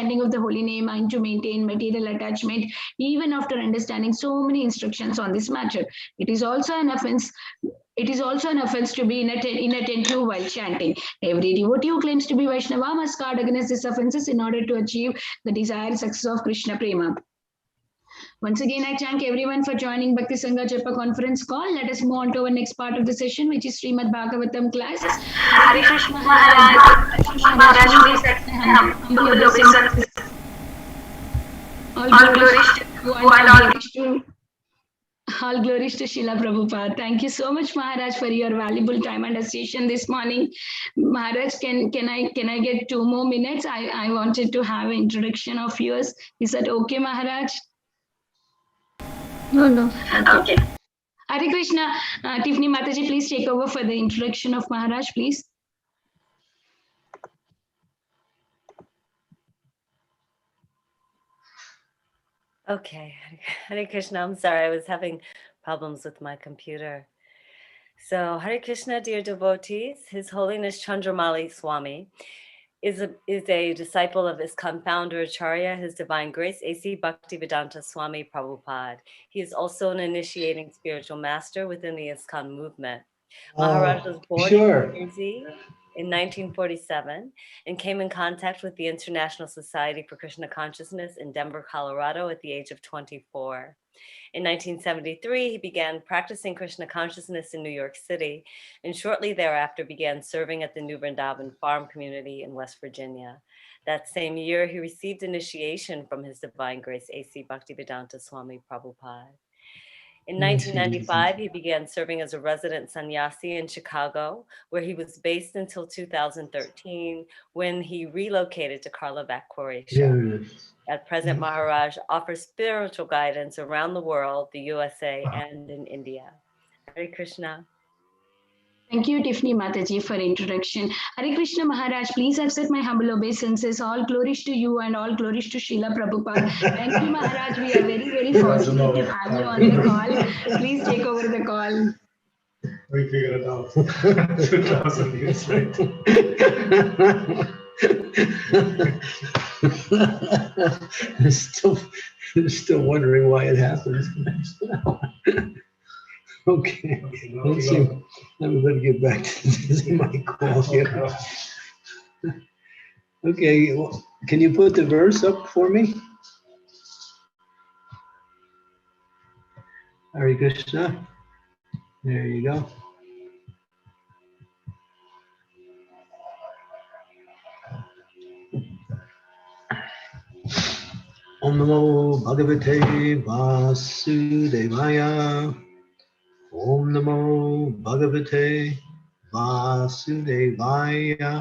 chanting of the holy name and to maintain material attachment, even after understanding so many instructions on this matter. It is also an offense. It is also an offense to be inattentive while chanting. Every devotee who claims to be Vaishnava must guard against these offenses in order to achieve the desired success of Krishna Prema. Once again, I thank everyone for joining Bhakti Sangha Japa conference call. Let us move on to our next part of the session, which is Srimad Bhagavatam class. Hare Krishna Maharaj, please accept humble obeisance. All glories to Srila Prabhupada. Thank you so much, Maharaj, for your valuable time and association this morning. Maharaj, can I get 2 more minutes? I wanted to have an introduction of yours. Is that okay, Maharaj? No. Okay. Hare Krishna. Tiffany Mataji, please take over for the introduction of Maharaj, please. Okay. Hare Krishna. I'm sorry, I was having problems with my computer. So, Hare Krishna, dear devotees, His Holiness Candramauli Swami is a disciple of ISKCON founder Acharya, His Divine Grace, A.C. Bhaktivedanta Swami Prabhupada. He is also an initiating spiritual master within the ISKCON movement. Maharaj was born in New Jersey in 1947 and came in contact with the International Society for Krishna Consciousness in Denver, Colorado at the age of 24. In 1973, he began practicing Krishna consciousness in New York City, and shortly thereafter began serving at the New Vrindavan farm community in West Virginia. That same year, he received initiation from His Divine Grace, A.C. Bhaktivedanta Swami Prabhupada. In 1995, he began serving as a resident sannyasi in Chicago, where he was based until 2013, when he relocated to Karlovac, Croatia. At present, Maharaj offers spiritual guidance around the world, the USA, and in India. Hare Krishna. Thank you, Tiffany Mataji, for introduction. Hare Krishna Maharaj, please accept my humble obeisances. All glories to you and all glories to Srila Prabhupada. Thank you, Maharaj. We are very, very fortunate to have you on the call. Please take over the call. We figured it out 2,000 years later. Still wondering why it happens. Okay, let's see. Everybody get back to my call here. Okay, well, can you put the verse up for me? Hare Krishna. There you go. Om Namo Bhagavate Vasudevaya. Om Namo Bhagavate Vasudevaya.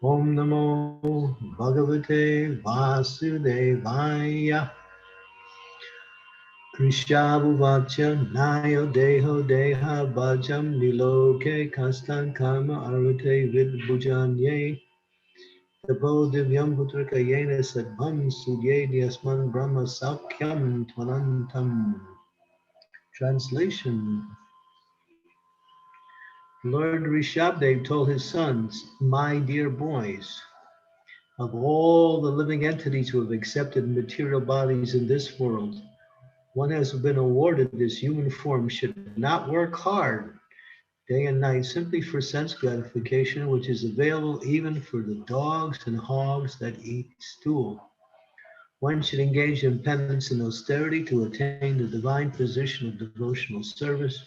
Om Namo Bhagavate Vasudevaya. Krishabhuvacha Nayo Deho Deha Bhajam Niloke Kastan Karma Arute Vidbhujanye Tapo Divyam Putraka Yena Sadvam Sudye Dyasman Brahma Sakyam Tvanantam. Translation. Lord Rishabdev told his sons, my dear boys, of all the living entities who have accepted material bodies in this world, one has been awarded this human form should not work hard day and night simply for sense gratification, which is available even for the dogs and hogs that eat stool. One should engage in penance and austerity to attain the divine position of devotional service.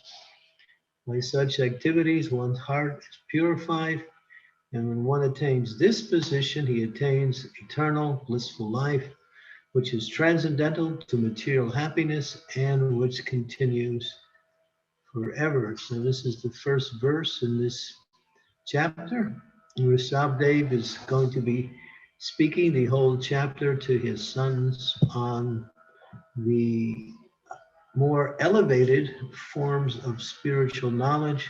By such activities, one's heart is purified, and when one attains this position, he attains eternal blissful life, which is transcendental to material happiness and which continues forever. So this is the first verse in this chapter. Rishabdev is going to be speaking the whole chapter to his sons on the more elevated forms of spiritual knowledge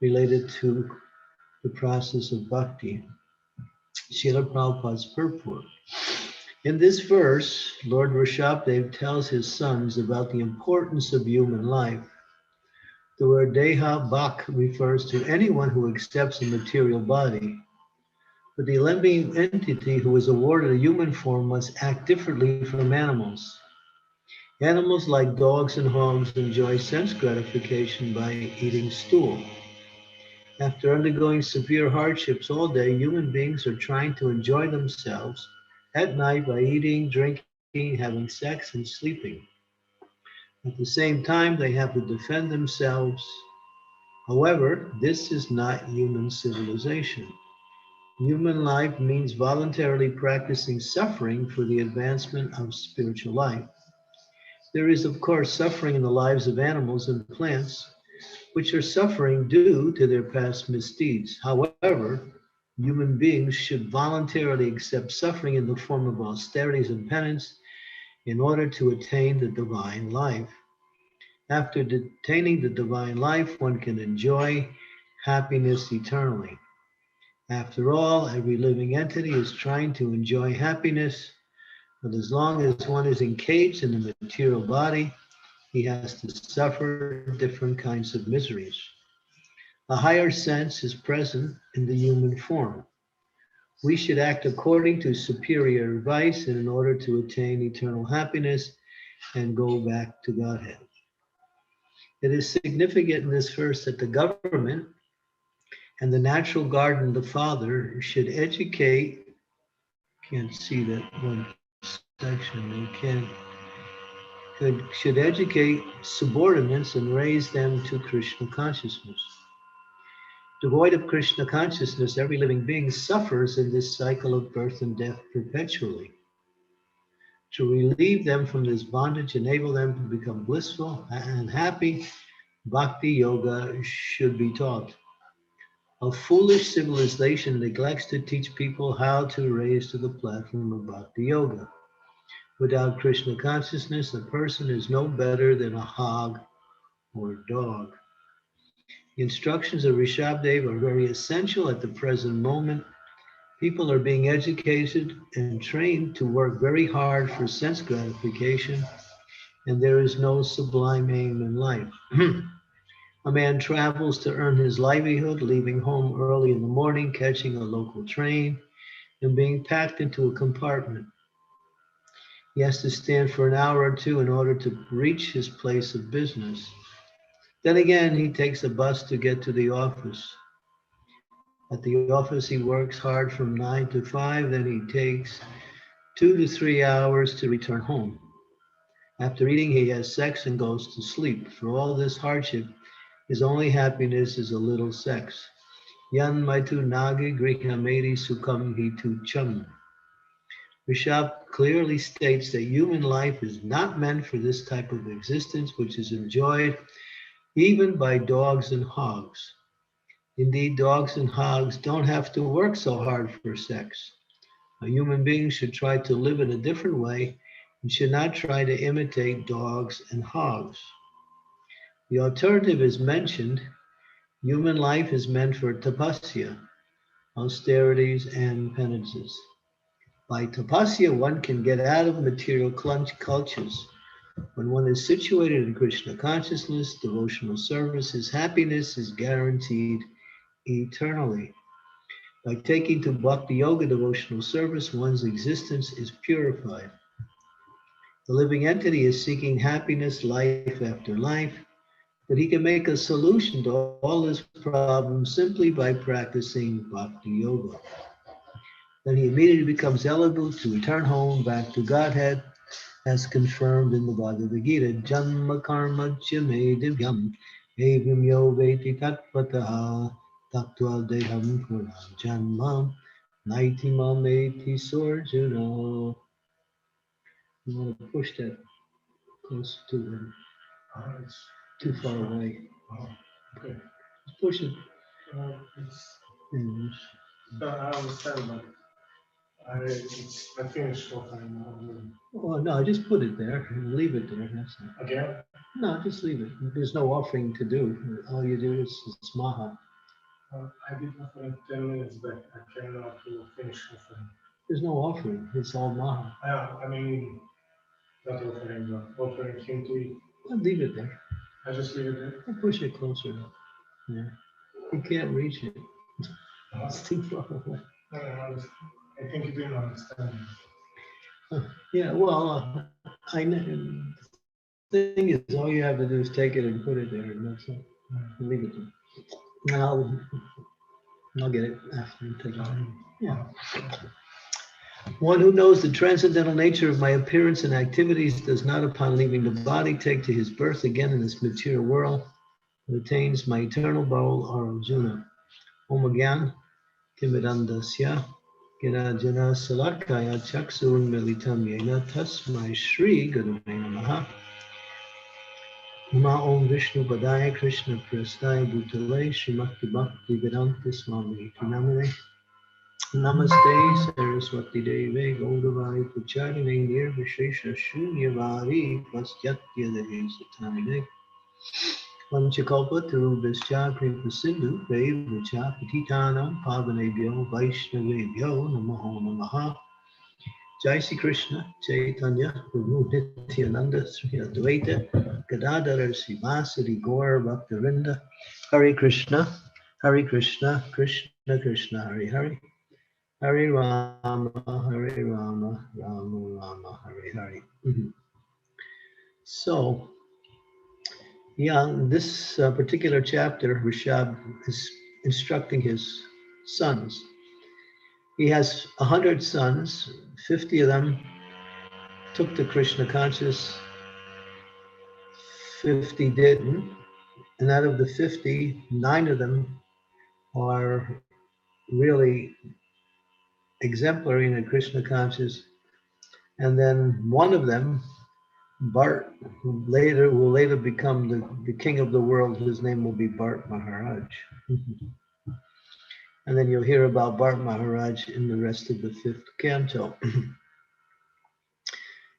related to the process of bhakti. Srila Prabhupada's purport. In this verse, Lord Rishabdev tells his sons about the importance of human life. The word Deha Bhak refers to anyone who accepts a material body. But the living entity who is awarded a human form must act differently from animals. Animals like dogs and hogs enjoy sense gratification by eating stool. After undergoing severe hardships all day, human beings are trying to enjoy themselves at night by eating, drinking, having sex, and sleeping. At the same time, they have to defend themselves. However, this is not human civilization. Human life means voluntarily practicing suffering for the advancement of spiritual life. There is, of course, suffering in the lives of animals and plants, which are suffering due to their past misdeeds. However, human beings should voluntarily accept suffering in the form of austerities and penance in order to attain the divine life. After attaining the divine life, one can enjoy happiness eternally. After all, every living entity is trying to enjoy happiness, but as long as one is encaged in the material body, he has to suffer different kinds of miseries. A higher sense is present in the human form. We should act according to superior advice in order to attain eternal happiness and go back to Godhead. It is significant in this verse that the government and the natural garden, the Father, should educate. Can't see that one section. Should educate subordinates and raise them to Krishna consciousness. Devoid of Krishna consciousness, every living being suffers in this cycle of birth and death perpetually. To relieve them from this bondage, enable them to become blissful and happy, bhakti yoga should be taught. A foolish civilization neglects to teach people how to raise to the platform of bhakti yoga. Without Krishna consciousness, a person is no better than a hog or a dog. The instructions of Rishabdev are very essential at the present moment. People are being educated and trained to work very hard for sense gratification, and there is no sublime aim in life. A man travels to earn his livelihood, leaving home early in the morning, catching a local train, and being packed into a compartment. He has to stand for an hour or two in order to reach his place of business. Then again, he takes a bus to get to the office. At the office, he works hard from 9 to 5, then he takes 2 to 3 hours to return home. After eating, he has sex and goes to sleep. For all this hardship, his only happiness is a little sex. Yan maitu nagi grihamedi sukham hitu cham. Rishabh clearly states that human life is not meant for this type of existence, which is enjoyed even by dogs and hogs. Indeed, dogs and hogs don't have to work so hard for sex. A human being should try to live in a different way and should not try to imitate dogs and hogs. The alternative is mentioned. Human life is meant for tapasya, austerities, and penances. By tapasya, one can get out of material cultures. When one is situated in Krishna consciousness, devotional service, his happiness is guaranteed eternally. By taking to bhakti yoga devotional service, one's existence is purified. The living entity is seeking happiness life after life, but he can make a solution to all his problems simply by practicing bhakti yoga. Then he immediately becomes eligible to return home back to Godhead, as confirmed in the Bhagavad Gita. Janma karma chame divyam evam yo veti tatvataha tattva deham pura janma naiti mameti sorjuna. You want to push that close to him. It's Too far away. okay. Just push it. It's, in. I understand, but I finished what I'm doing. Oh, no, just put it there and leave it there. That's it. Again? No, just leave it. There's no offering to do. All you do is smaha. I did offering 10 minutes back. I cannot finish offering. There's no offering. It's all maha. I mean, not offering, but offering him to eat. Well, leave it there. I just leave it there. I'll push it closer up. Yeah. You can't reach it. It's too far away. I think you didn't understand. Yeah, well, I know. The thing is, all you have to do is take it and put it there, and that's it. Leave it there. I'll get it after and take it. Yeah. One who knows the transcendental nature of my appearance and activities does not, upon leaving the body, take to his birth again in this material world, but attains my eternal goal, or Arjuna. Om Gyan, Kimidandasya, Girajana Salakaya Chaksun Militam Yena Tasmai Shri Gurave Namaha. Uma Om Vishnu Padaya Krishna Prasthaya Bhutale Srimakti Bhakti Vedanta Swami Namane. Namaste Saraswati Deve Gaudavai Pucharine Nirvishesha Shunyavadi Pastyatya Devi Satamine. Vanchakalpa Tarubhascha Kripa Sindhu Devacha Patitanam Pavanebhyo Vaishnavebhyo Namaho Namaha. Jai Sri Krishna Chaitanya Prabhu Nityananda Sri Advaita Gadadhara Sivasadi Gaur Bhaktarinda. Hare Krishna, Krishna Krishna, Hare Hare, Hare Rama, Rama Rama, Hare Hare. So, yeah, in this particular chapter, Rishabh is instructing his sons. He has 100 sons, 50 of them took to Krishna conscious, 50 didn't, and out of the 50, 9 of them are really exemplary in a Krishna conscious, and then one of them, Bart, who will later become the king of the world, his name will be Bart Maharaj. And then you'll hear about Bart Maharaj in the rest of the 5th canto.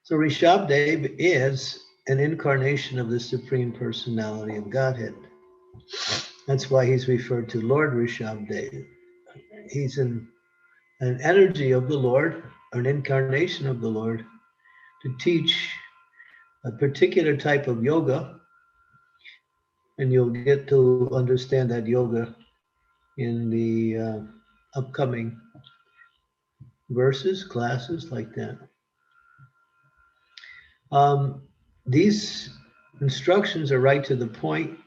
So Rishabdev is an incarnation of the Supreme Personality of Godhead. That's why he's referred to Lord Rishabdev. He's an energy of the Lord, an incarnation of the Lord, to teach a particular type of yoga. And you'll get to understand that yoga in the upcoming verses, classes like that. These instructions are right to the point.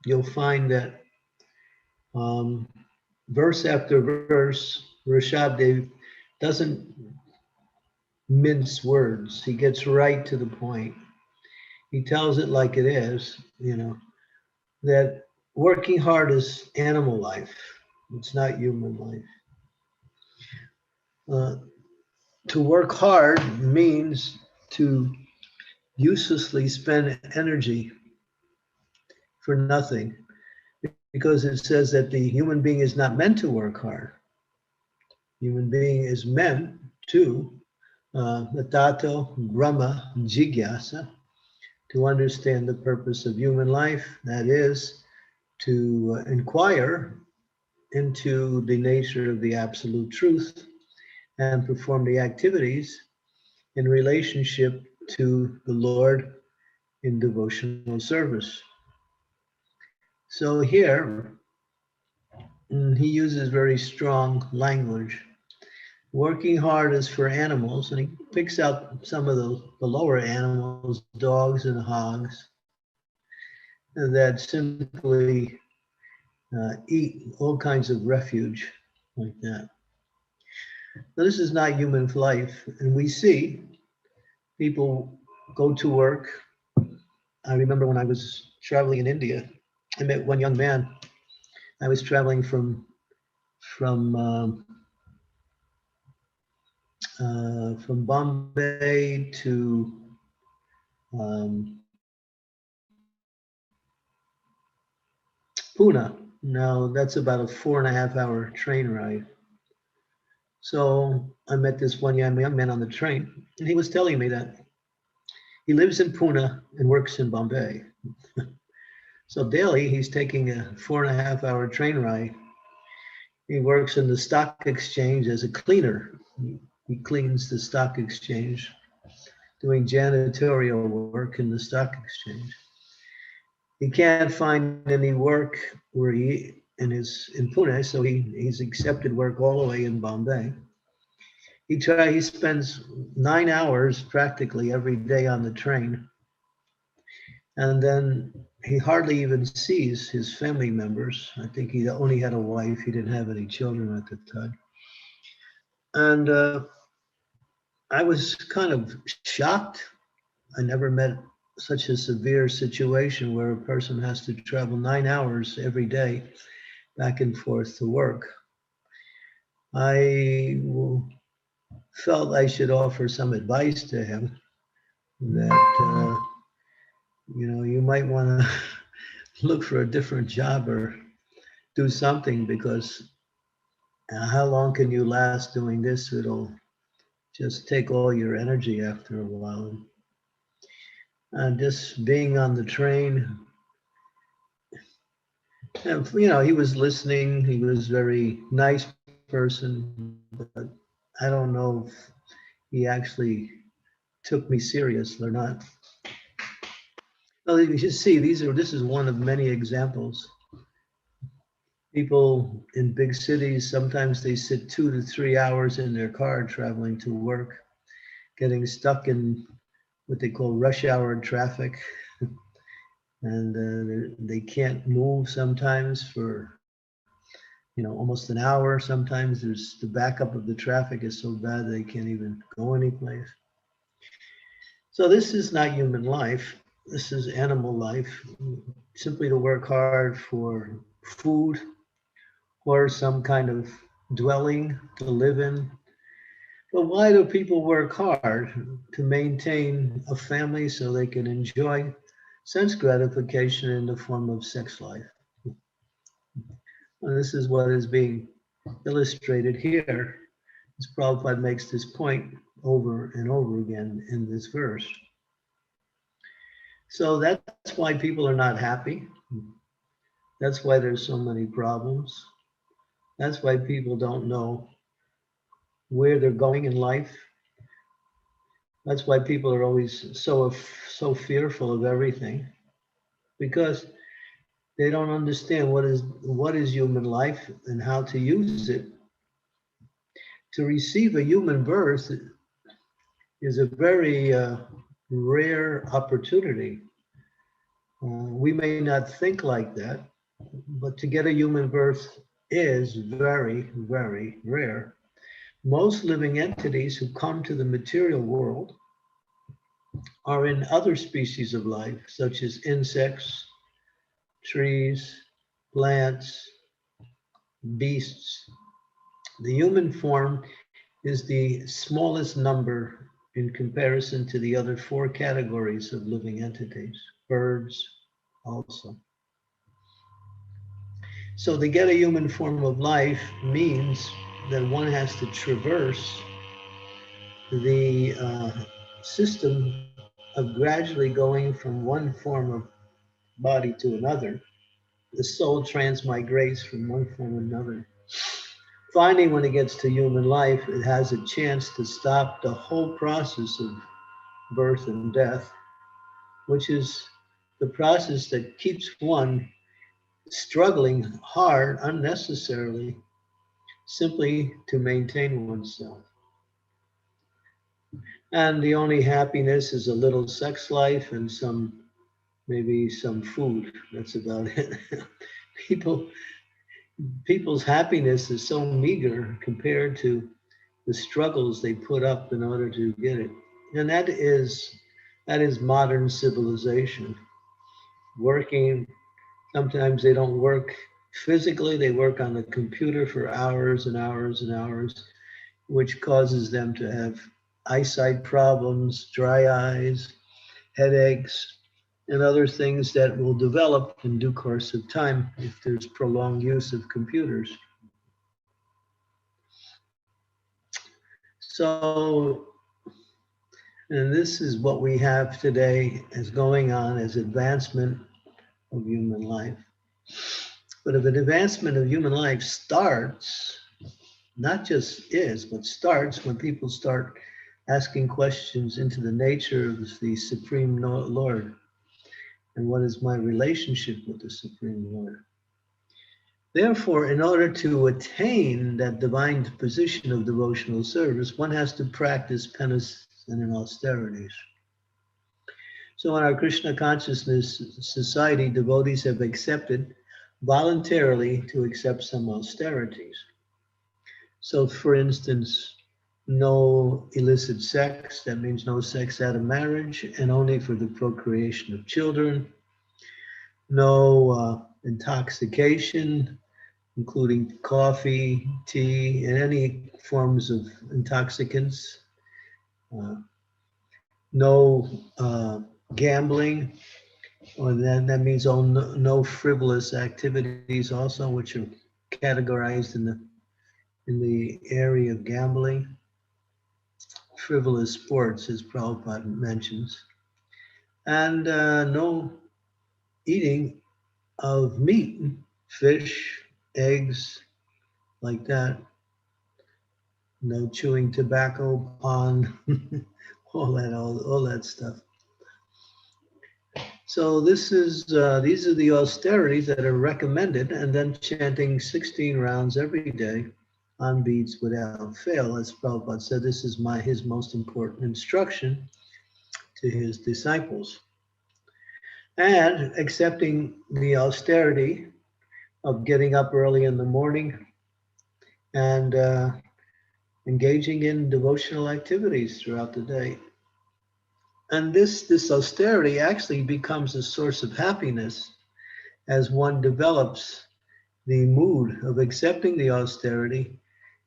You'll find that verse after verse, Rishabdev doesn't mince words. He gets right to the point. He tells it like it is, that working hard is animal life. It's not human life. To work hard means to uselessly spend energy for nothing, because it says that the human being is not meant to work hard. Human being is meant to Tato Brahma Jigyasa, to understand the purpose of human life, that is, to inquire into the nature of the absolute truth and perform the activities in relationship to the Lord in devotional service. So here, he uses very strong language. Working hard is for animals, and he picks out some of the lower animals, dogs and hogs, that simply eat all kinds of refuge like that. Now, this is not human life, and we see people go to work. I remember when I was traveling in India, I met one young man. I was traveling from Bombay to Pune. Now that's about a 4.5-hour train ride. So I met this one young man on the train, and he was telling me that he lives in Pune and works in Bombay. So daily he's taking a 4.5-hour train ride. He works in the stock exchange as a cleaner. He cleans the stock exchange, doing janitorial work in the stock exchange. He can't find any work where he in Pune, so he's accepted work all the way in Bombay. He spends 9 hours practically every day on the train, and then he hardly even sees his family members. I think he only had a wife. He didn't have any children at the time. And I was kind of shocked. I never met such a severe situation where a person has to travel 9 hours every day back and forth to work. I felt I should offer some advice to him that, you might want to look for a different job or do something, because how long can you last doing this? It'll just take all your energy after a while. And just being on the train, and, he was listening. He was a very nice person, but I don't know if he actually took me serious or not. Well, you should see, this is one of many examples. People in big cities, sometimes they sit 2 to 3 hours in their car traveling to work, getting stuck in what they call rush hour traffic. And they can't move sometimes for, almost an hour. Sometimes the backup of the traffic is so bad they can't even go anyplace. So this is not human life. This is animal life. Simply to work hard for food or some kind of dwelling to live in. But why do people work hard? To maintain a family so they can enjoy sense gratification in the form of sex life. And this is what is being illustrated here, as Prabhupada makes this point over and over again in this verse. So that's why people are not happy. That's why there's so many problems. That's why people don't know where they're going in life. That's why people are always so fearful of everything, because they don't understand what is human life and how to use it. To receive a human birth is a very rare opportunity. We may not think like that, but to get a human birth is very, very rare. Most living entities who come to the material world are in other species of life, such as insects, trees, plants, beasts. The human form is the smallest number in comparison to the other 4 categories of living entities, birds also. So to get a human form of life means that one has to traverse the system of gradually going from one form of body to another. The soul transmigrates from one form to another. Finally, when it gets to human life, it has a chance to stop the whole process of birth and death, which is the process that keeps one struggling hard unnecessarily, simply to maintain oneself. And the only happiness is a little sex life and maybe some food. That's about it. People's happiness is so meager compared to the struggles they put up in order to get it. And that is modern civilization. Working, sometimes they don't work physically, they work on the computer for hours and hours and hours, which causes them to have eyesight problems, dry eyes, headaches, and other things that will develop in due course of time if there's prolonged use of computers. So, and this is what we have today as going on as advancement of human life. But if an advancement of human life starts, not just is, but starts when people start asking questions into the nature of the Supreme Lord and what is my relationship with the Supreme Lord. Therefore, in order to attain that divine position of devotional service, one has to practice penance and austerities. So in our Krishna consciousness society, devotees have accepted voluntarily to accept some austerities. So for instance, no illicit sex, that means no sex out of marriage and only for the procreation of children. No intoxication, including coffee, tea, and any forms of intoxicants. No gambling, or then that means no frivolous activities also, which are categorized in the area of gambling. Frivolous sports, as Prabhupada mentions. And no eating of meat, fish, eggs, like that. No chewing tobacco, pan, all that stuff. So these are the austerities that are recommended, and then chanting 16 rounds every day on beats without fail. As Prabhupada said, this is his most important instruction to his disciples. And accepting the austerity of getting up early in the morning and engaging in devotional activities throughout the day. And this austerity actually becomes a source of happiness as one develops the mood of accepting the austerity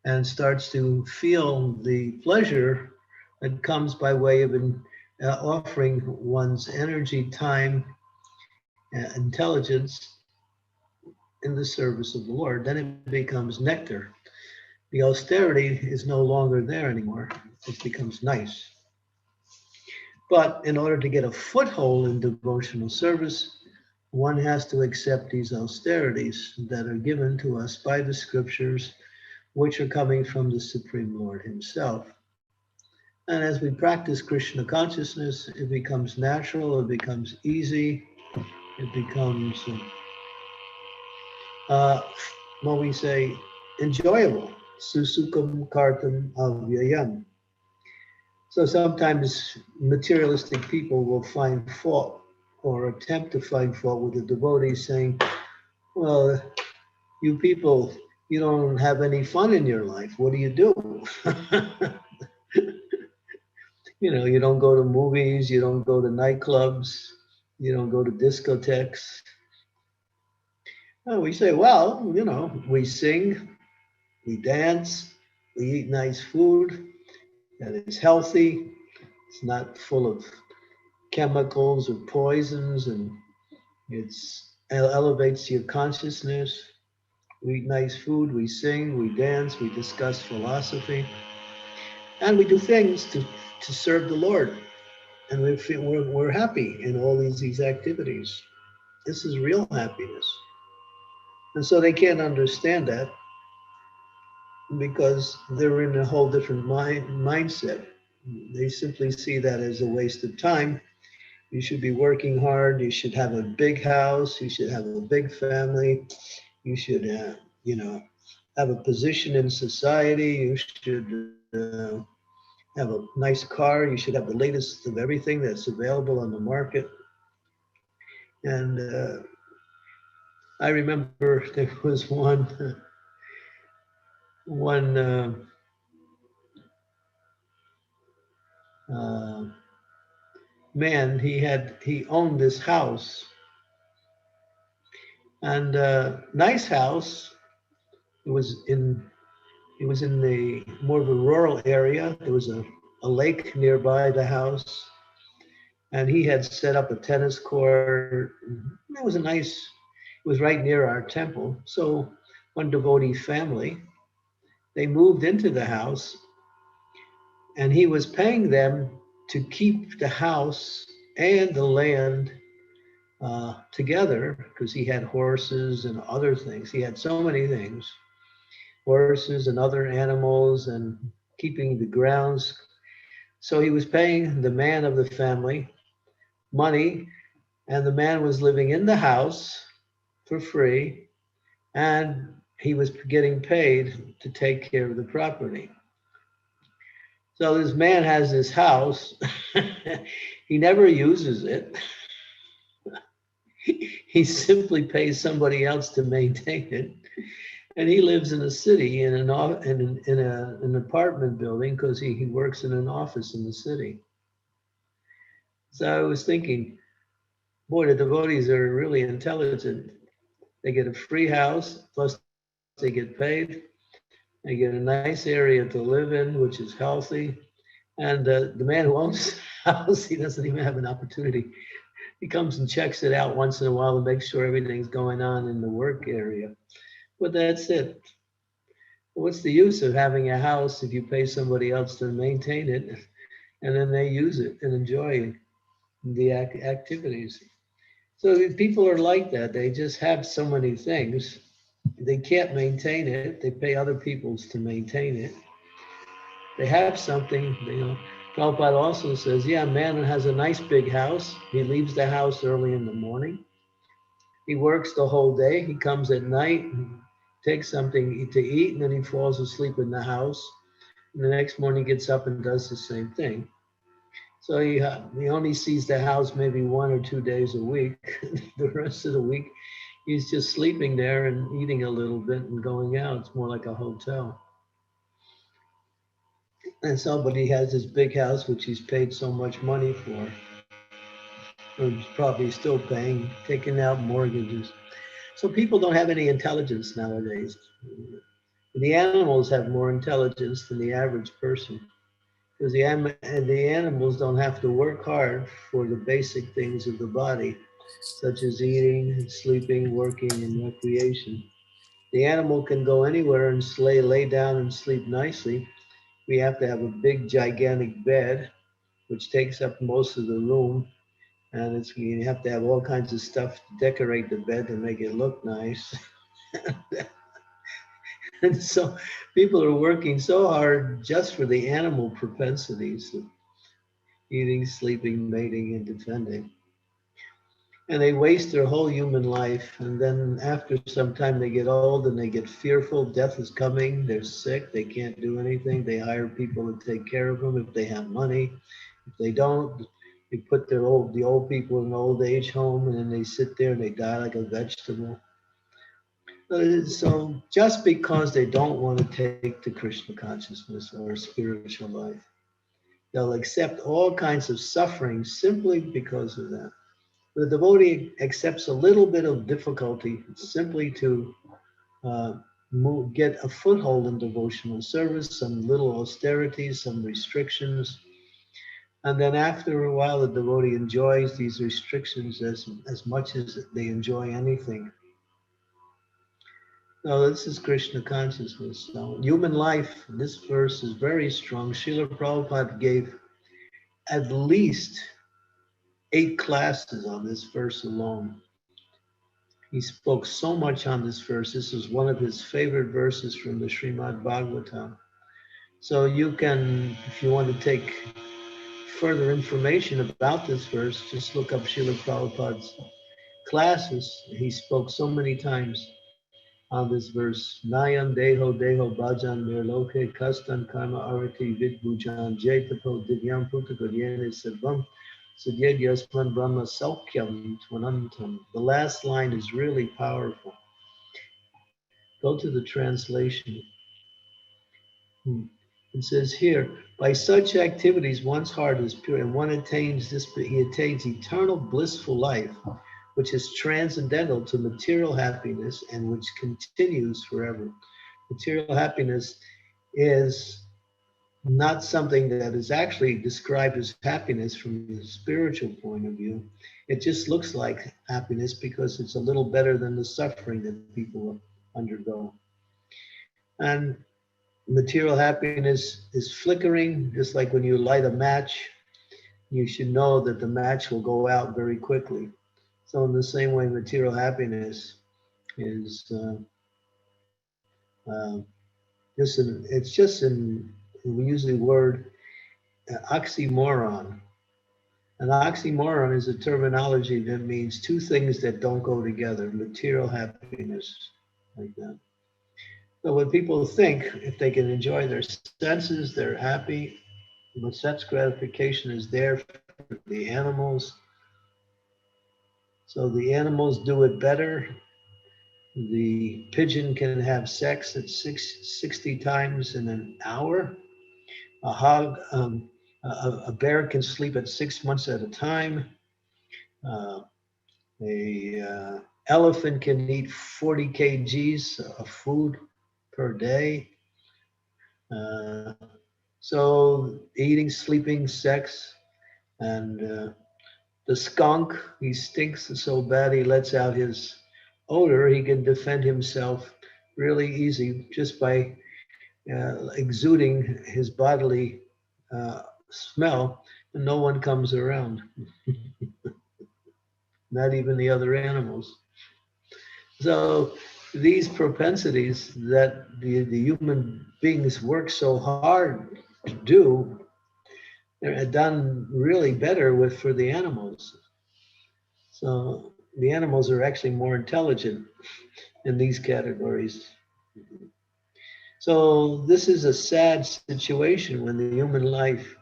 and starts to feel the pleasure that comes by way of offering one's energy, time, and intelligence in the service of the Lord. Then it becomes nectar. The austerity is no longer there anymore. It becomes nice. But in order to get a foothold in devotional service, one has to accept these austerities that are given to us by the scriptures, which are coming from the Supreme Lord himself. And as we practice Krishna consciousness, it becomes natural, it becomes easy, it becomes, when we say, enjoyable. Susukam kartam avyayam. So sometimes materialistic people will find fault or attempt to find fault with the devotees, saying, well, you people, you don't have any fun in your life. What do you do? You don't go to movies, you don't go to nightclubs, you don't go to discotheques. And we say, well, we sing, we dance, we eat nice food that is healthy. It's not full of chemicals or poisons, and it elevates your consciousness. We eat nice food, we sing, we dance, we discuss philosophy, and we do things to serve the Lord. And we're happy in all these activities. This is real happiness. And so they can't understand that because they're in a whole different mindset. They simply see that as a waste of time. You should be working hard. You should have a big house. You should have a big family. You should, have a position in society. You should have a nice car. You should have the latest of everything that's available on the market. And I remember there was one man. He owned this house, and nice house. It was in the more of a rural area. There was a lake nearby the house, and he had set up a tennis court. It was it was right near our temple. So one devotee family, they moved into the house, and he was paying them to keep the house and the land together, because he had horses and other things. He had so many things, horses and other animals, and keeping the grounds. So he was paying the man of the family money, and the man was living in the house for free, and he was getting paid to take care of the property. So this man has this house. He never uses it. He simply pays somebody else to maintain it. And he lives in a city in an apartment building because he works in an office in the city. So I was thinking, boy, the devotees are really intelligent. They get a free house, plus they get paid. They get a nice area to live in, which is healthy. And the man who owns the house, he doesn't even have an opportunity. He comes and checks it out once in a while to make sure everything's going on in the work area. But that's it. What's the use of having a house if you pay somebody else to maintain it and then they use it and enjoy the activities? So people are like that. They just have so many things. They can't maintain it. They pay other people to maintain it. They have something, Prabhupada also says, yeah, a man has a nice big house. He leaves the house early in the morning. He works the whole day. He comes at night, takes something to eat, and then he falls asleep in the house. And the next morning he gets up and does the same thing. So he only sees the house maybe 1 or 2 days a week. The rest of the week, he's just sleeping there and eating a little bit and going out. It's more like a hotel. And somebody has this big house, which he's paid so much money for, or he's probably still paying, taking out mortgages. So people don't have any intelligence nowadays. The animals have more intelligence than the average person, because the animals don't have to work hard for the basic things of the body, such as eating, sleeping, working, and recreation. The animal can go anywhere and lay down and sleep nicely. We have to have a big, gigantic bed, which takes up most of the room. And you have to have all kinds of stuff to decorate the bed to make it look nice. And so people are working so hard just for the animal propensities of eating, sleeping, mating, and defending. And they waste their whole human life. And then after some time, they get old and they get fearful. Death is coming. They're sick. They can't do anything. They hire people to take care of them if they have money. If they don't, they put the old people in an old age home, and then they sit there and they die like a vegetable. So just because they don't want to take to Krishna consciousness or spiritual life, they'll accept all kinds of suffering simply because of that. The devotee accepts a little bit of difficulty simply to get a foothold in devotional service, some little austerities, some restrictions. And then after a while, the devotee enjoys these restrictions as much as they enjoy anything. No, this is Krishna consciousness. Now, human life, this verse is very strong. Srila Prabhupada gave at least 8 classes on this verse alone. He spoke so much on this verse. This is one of his favorite verses from the Srimad Bhagavatam. So you can, if you want to take further information about this verse, just look up Srila Prabhupada's classes. He spoke so many times on this verse. Nayam deho deho bhajan nirloke kastan karma arati vidbhujan jetapo divyam putakodyene sarvam sadyed yasman brahma saukyam tvanantam. The last line is really powerful. Go to the translation. It says here, by such activities, one's heart is pure, and one attains he attains eternal blissful life, which is transcendental to material happiness and which continues forever. Material happiness is not something that is actually described as happiness from the spiritual point of view. It just looks like happiness because it's a little better than the suffering that people undergo. And material happiness is flickering, just like when you light a match, you should know that the match will go out very quickly. So in the same way, material happiness is we use the word oxymoron. An oxymoron is a terminology that means two things that don't go together, material happiness like that. So when people think if they can enjoy their senses, they're happy. But sense gratification is there for the animals. So the animals do it better. The pigeon can have sex at 60 times in an hour. A hog, a bear can sleep at 6 months at a time. A elephant can eat 40 kgs of food per day. So eating, sleeping, sex, and the skunk, he stinks so bad he lets out his odor. He can defend himself really easy just by exuding his bodily smell, and no one comes around, not even the other animals. So these propensities that the human beings work so hard to do, they're done really better with for the animals. So the animals are actually more intelligent in these categories. So this is a sad situation when the human life,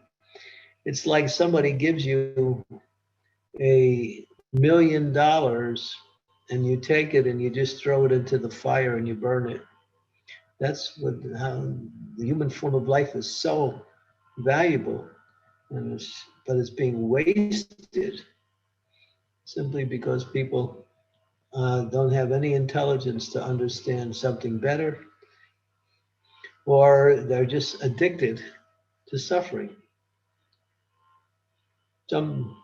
it's like somebody gives you $1,000,000 and you take it and you just throw it into the fire and you burn it. That's how the human form of life is so valuable, but it's being wasted simply because people don't have any intelligence to understand something better, or they're just addicted to suffering. Some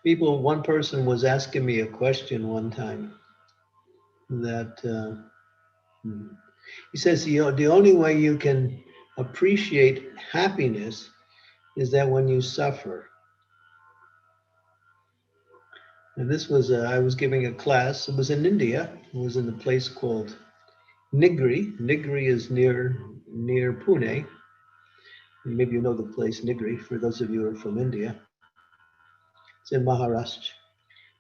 people, one person was asking me a question one time that he says, the only way you can appreciate happiness is that when you suffer. And this was, I was giving a class, it was in India, it was in a place called Nigri. Nigri is near Pune. Maybe you know the place Nigri, for those of you who are from India. It's in Maharashtra.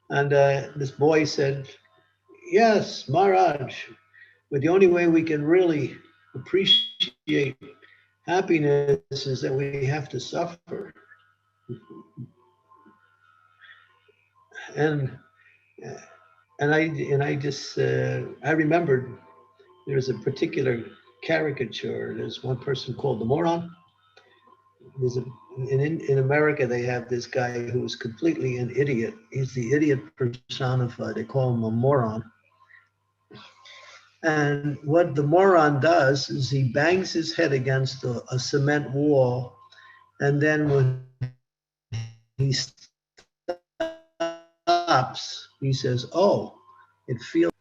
And this boy said, yes, Maharaj, but the only way we can really appreciate happiness is that we have to suffer. And I just I remembered there's a particular caricature. There's one person called the moron. There's in America they have this guy who's completely an idiot. He's the idiot personified. They call him a moron. And what the moron does is he bangs his head against a cement wall, and then when he stops, he says, "Oh, it feels."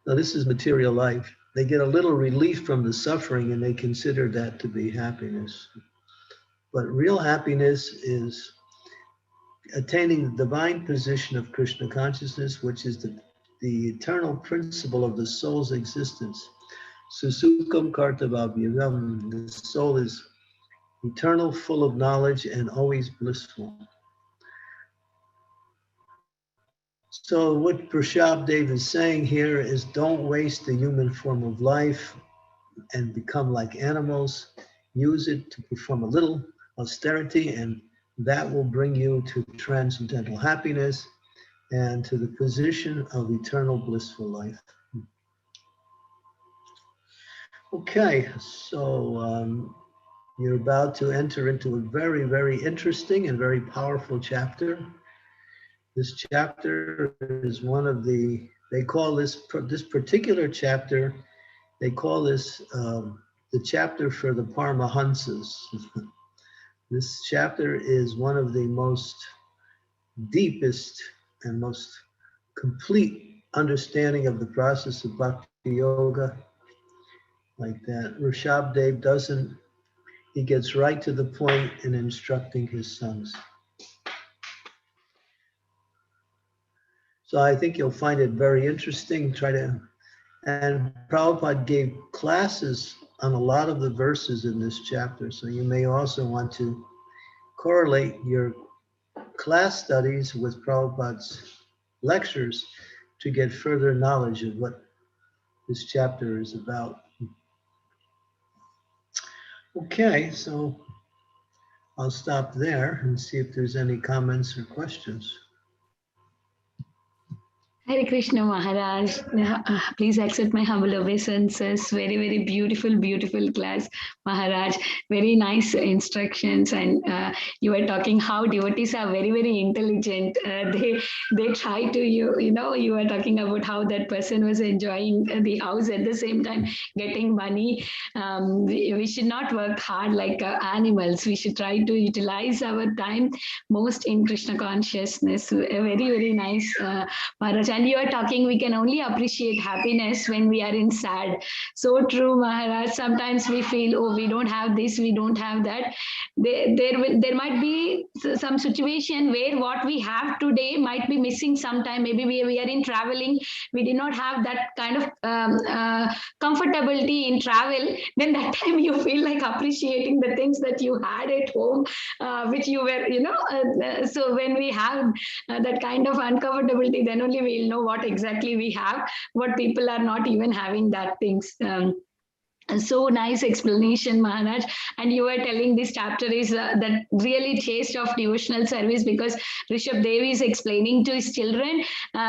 Now this is material life. They get a little relief from the suffering, and they consider that to be happiness. But real happiness is attaining the divine position of Krishna consciousness, which is the eternal principle of the soul's existence. Susukam kartavabhyam. The soul is eternal, full of knowledge, and always blissful. So what Prashabdev is saying here is don't waste the human form of life and become like animals. Use it to perform a little austerity, and that will bring you to transcendental happiness and to the position of eternal blissful life. Okay, so you're about to enter into a very, very interesting and very powerful chapter. This chapter is one of they call this particular chapter, they call this the chapter for the Paramahansas. This chapter is one of the most deepest and most complete understanding of the process of Bhakti Yoga. Like that, Rishabdev doesn't, he gets right to the point in instructing his sons. So I think you'll find it very interesting. And Prabhupada gave classes on a lot of the verses in this chapter. So you may also want to correlate your class studies with Prabhupada's lectures to get further knowledge of what this chapter is about. Okay, so I'll stop there and see if there's any comments or questions. Hare Krishna Maharaj, please accept my humble obeisances. Very, very beautiful, beautiful class, Maharaj. Very nice instructions, and you were talking how devotees are very, very intelligent. They try to you were talking about how that person was enjoying the house at the same time getting money. We should not work hard like animals. We should try to utilize our time most in Krishna consciousness. Very, very nice, Maharaj. And you are talking, we can only appreciate happiness when we are in sad. So true, Maharaj. Sometimes we feel, oh, we don't have this, we don't have that. There might be some situation where what we have today might be missing sometime. Maybe we are in traveling, we did not have that kind of comfortability in travel. Then that time you feel like appreciating the things that you had at home, which you were, so when we have that kind of uncomfortability, then only we'll know what exactly we have, what people are not even having that things. So nice explanation, Maharaj. And you were telling this chapter is that really taste of devotional service, because Rishabh Devi is explaining to his children.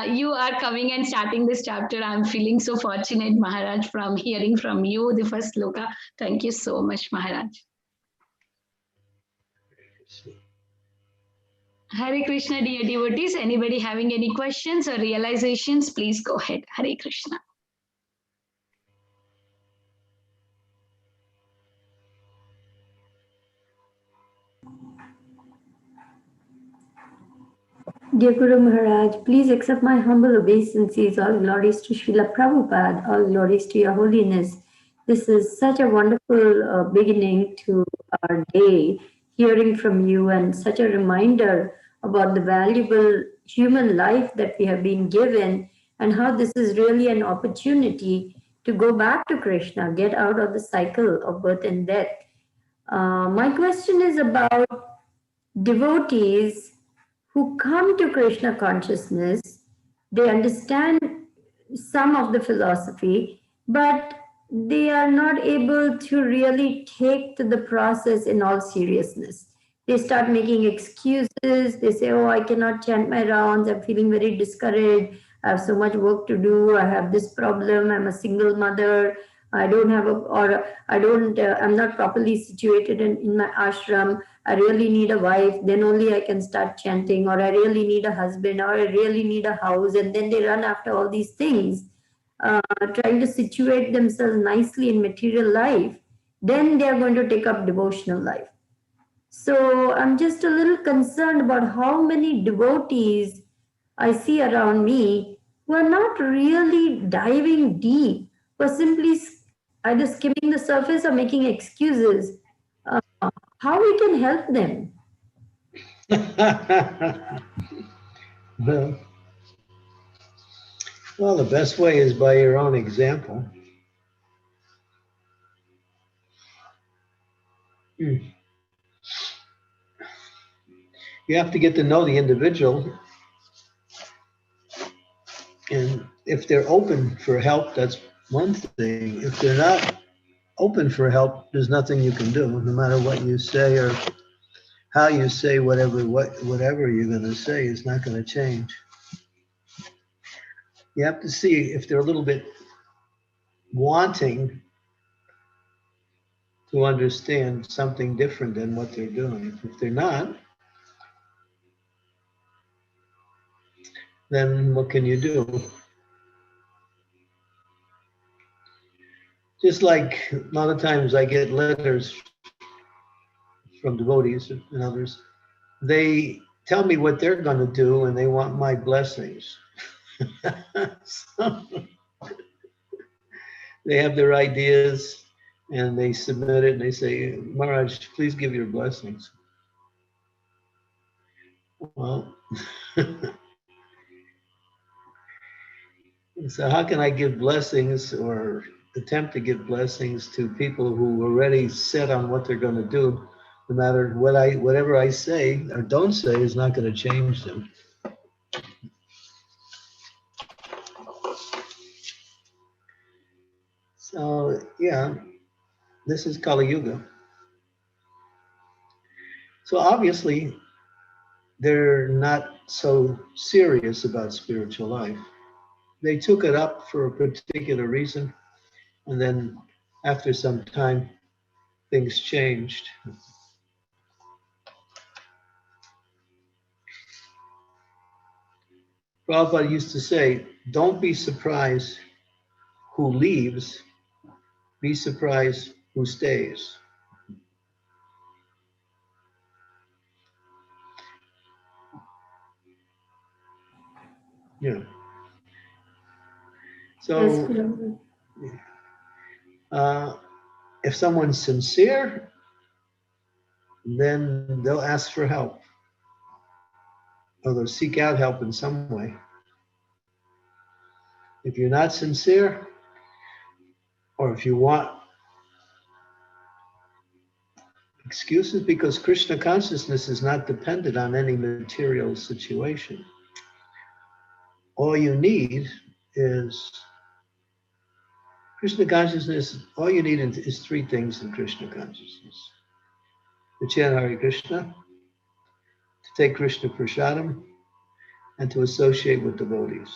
You are coming and starting this chapter. I'm feeling so fortunate, Maharaj, from hearing from you the first sloka. Thank you so much, Maharaj. Hare Krishna, dear devotees. Anybody having any questions or realizations, please go ahead. Hare Krishna. Dear Guru Maharaj, please accept my humble obeisances. All glories to Srila Prabhupada, all glories to Your Holiness. This is such a wonderful beginning to our day, hearing from you, and such a reminder about the valuable human life that we have been given, and how this is really an opportunity to go back to Krishna, get out of the cycle of birth and death. My question is about devotees who come to Krishna consciousness. They understand some of the philosophy, but they are not able to really take to the process in all seriousness. They start making excuses. They say, oh, I cannot chant my rounds. I'm feeling very discouraged. I have so much work to do. I have this problem. I'm a single mother. I don't have I'm not properly situated in my ashram. I really need a wife, then only I can start chanting, or I really need a husband, or I really need a house. And then they run after all these things, trying to situate themselves nicely in material life. Then they are going to take up devotional life. So I'm just a little concerned about how many devotees I see around me who are not really diving deep, who are simply either skimming the surface or making excuses. How we can help them? Well, the best way is by your own example. You have to get to know the individual, and if they're open for help, that's one thing. If they're not open for help, there's nothing you can do, no matter what you say or how you say whatever you're going to say is not going to change. You have to see if they're a little bit wanting to understand something different than what they're doing. If they're not, then what can you do? Just like a lot of times I get letters from devotees and others, they tell me what they're going to do and they want my blessings. So, they have their ideas and they submit it and they say, Maharaj, please give your blessings. Well, so how can I give blessings or attempt to give blessings to people who are already set on what they're going to do? No matter whatever I say or don't say is not going to change them. So yeah, this is Kali Yuga. So obviously, they're not so serious about spiritual life. They took it up for a particular reason, and then after some time, things changed. Prabhupada used to say, don't be surprised who leaves, be surprised who stays. Yeah. Yes, So Guru. if someone's sincere, then they'll ask for help, or they'll seek out help in some way. If you're not sincere, or if you want excuses, because Krishna consciousness is not dependent on any material situation. All you need is Krishna consciousness. All you need is three things in Krishna consciousness: to chant Hare Krishna, to take Krishna prasadam, and to associate with devotees.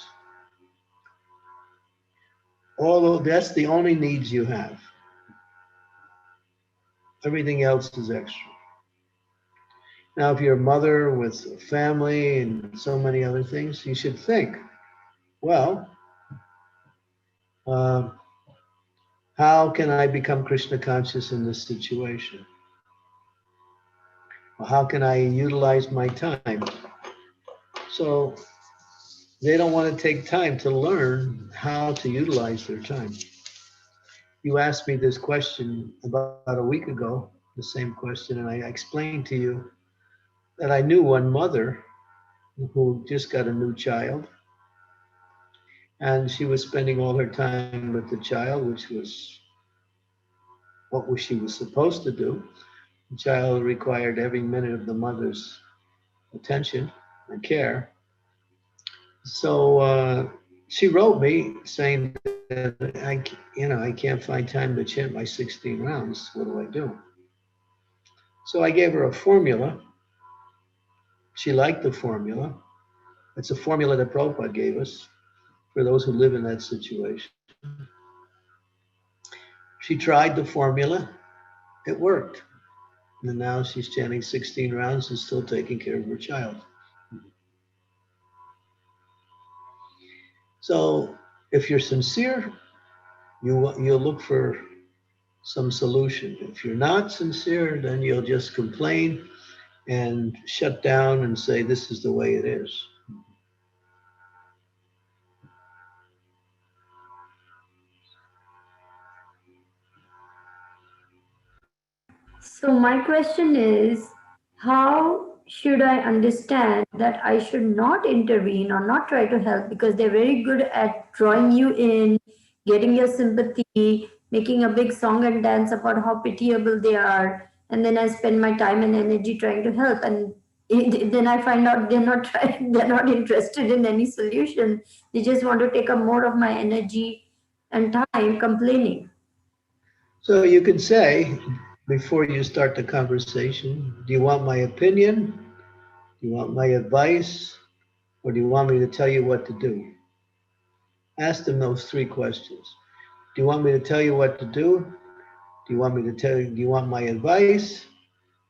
Although that's the only needs you have. Everything else is extra. Now, if you're a mother with a family and so many other things, you should think, well, how can I become Krishna conscious in this situation? Well, how can I utilize my time? So they don't want to take time to learn how to utilize their time. You asked me this question about a week ago, the same question, and I explained to you that I knew one mother who just got a new child, and she was spending all her time with the child, which was what she was supposed to do. The child required every minute of the mother's attention and care. So she wrote me saying that I can't find time to chant my 16 rounds. What do I do? So I gave her a formula. She liked the formula. It's a formula that Prabhupada gave us for those who live in that situation. She tried the formula. It worked. And now she's chanting 16 rounds and still taking care of her child. So if you're sincere, you'll look for some solution. If you're not sincere, then you'll just complain and shut down and say, this is the way it is. So my question is, how should I understand that I should not intervene or not try to help, because they're very good at drawing you in, getting your sympathy, making a big song and dance about how pitiable they are, and then I spend my time and energy trying to help, and then I find out they're not trying, they're not interested in any solution. They just want to take up more of my energy and time complaining. So you can say, before you start the conversation, do you want my opinion? Do you want my advice? Or do you want me to tell you what to do? Ask them those three questions. Do you want me to tell you what to do? Do you want me to tell you, do you want my advice?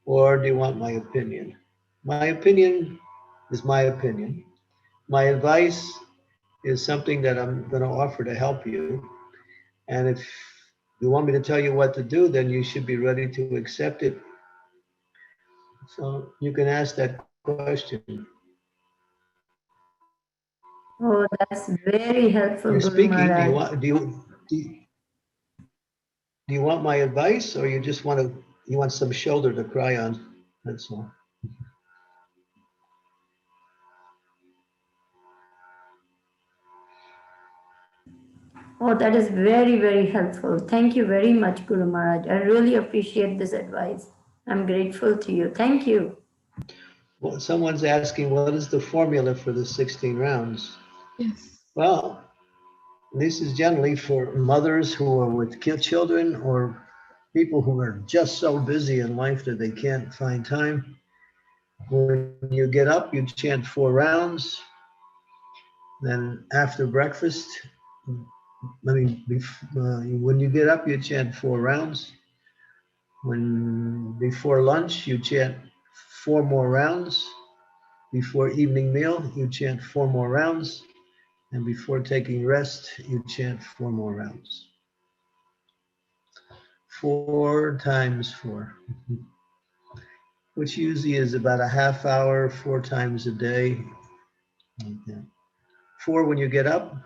Or do you want my opinion? My opinion is my opinion. My advice is something that I'm going to offer to help you. And if you want me to tell you what to do, then you should be ready to accept it. So you can ask that question. Oh, that's very helpful, You're Guru speaking. Maharaj. Do you want my advice, or you want some shoulder to cry on? That's all. Oh, that is very, very helpful. Thank you very much, Guru Maharaj. I really appreciate this advice. I'm grateful to you. Thank you. Well, someone's asking, what is the formula for the 16 rounds? Yes. Well, This is generally for mothers who are with children or people who are just so busy in life that they can't find time. When you get up, you chant 4 rounds. Then after breakfast, when you get up, you chant 4 rounds. When before lunch, you chant 4 more rounds. Before evening meal, you chant 4 more rounds. And before taking rest, you chant 4 more rounds. 4 times 4, which usually is about a half hour, 4 times a day. Like that. 4 when you get up,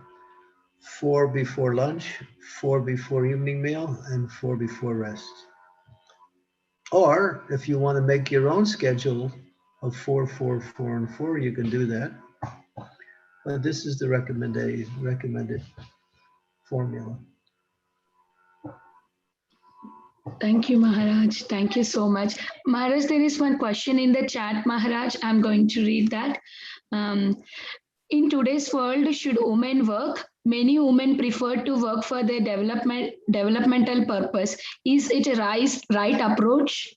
4 before lunch, 4 before evening meal, and 4 before rest. Or if you want to make your own schedule of 4, 4, 4, and 4, you can do that. But this is the recommended formula. Thank you, Maharaj. Thank you so much. Maharaj, there is one question in the chat, Maharaj. I'm going to read that. In today's world, should women work? Many women prefer to work for their developmental purpose. Is it a right approach?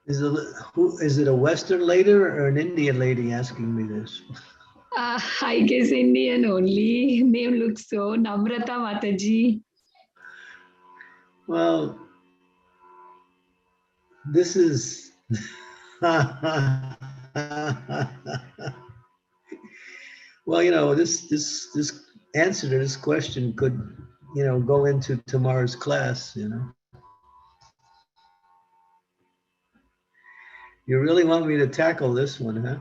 Is it a Western lady or an Indian lady asking me this? I guess Indian only. Name looks so. Namrata Mataji. Well, this is well, this answer to this question could, go into tomorrow's class, You really want me to tackle this one, huh?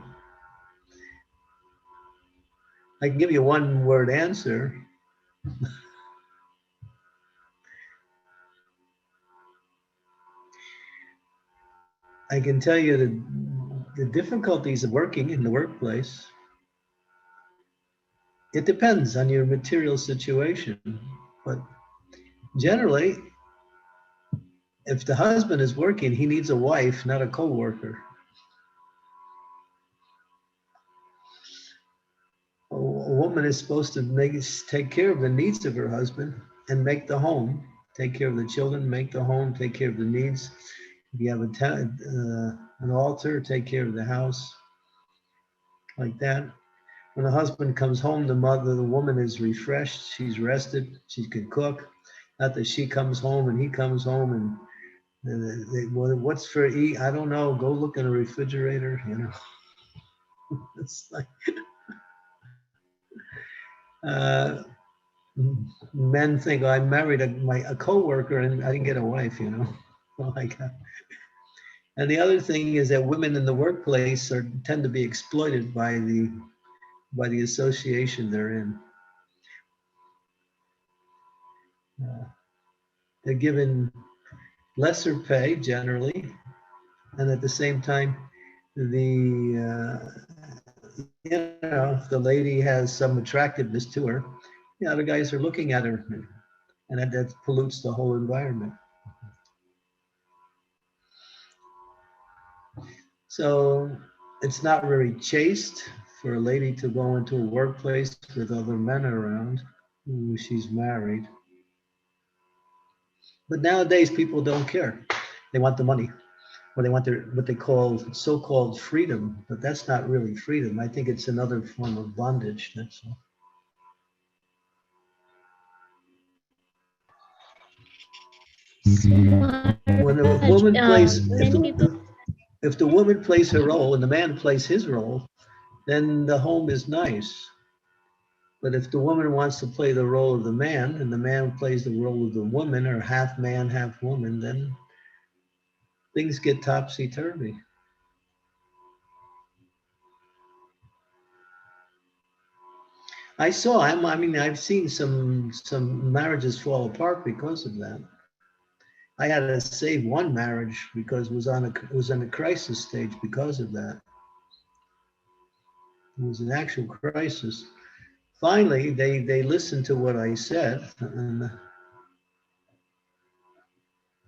I can give you one word answer. I can tell you the difficulties of working in the workplace. It depends on your material situation, but generally, if the husband is working, he needs a wife, not a co-worker. A woman is supposed to take care of the needs of her husband and make the home, take care of the children, make the home, take care of the needs. If you have an altar, take care of the house, like that. When the husband comes home, the woman is refreshed, she's rested, she can cook. Not that she comes home and he comes home and what's for eat? I don't know. Go look in a refrigerator, It's like men think, I married a co-worker and I didn't get a wife, Like, and the other thing is that women in the workplace tend to be exploited by the association they're in. They're given lesser pay generally, and at the same time, if the lady has some attractiveness to her, the guys are looking at her, and that pollutes the whole environment. So it's not very chaste for a lady to go into a workplace with other men around when she's married. But nowadays, people don't care. They want the money, or they want what they call so-called freedom, but that's not really freedom. I think it's another form of bondage, that's all. When a woman plays, if the woman plays her role and the man plays his role, then the home is nice. But if the woman wants to play the role of the man and the man plays the role of the woman, or half man, half woman, then things get topsy-turvy. I've seen some marriages fall apart because of that. I had to save one marriage because it was on a crisis stage because of that. It was an actual crisis. Finally, they listened to what I said,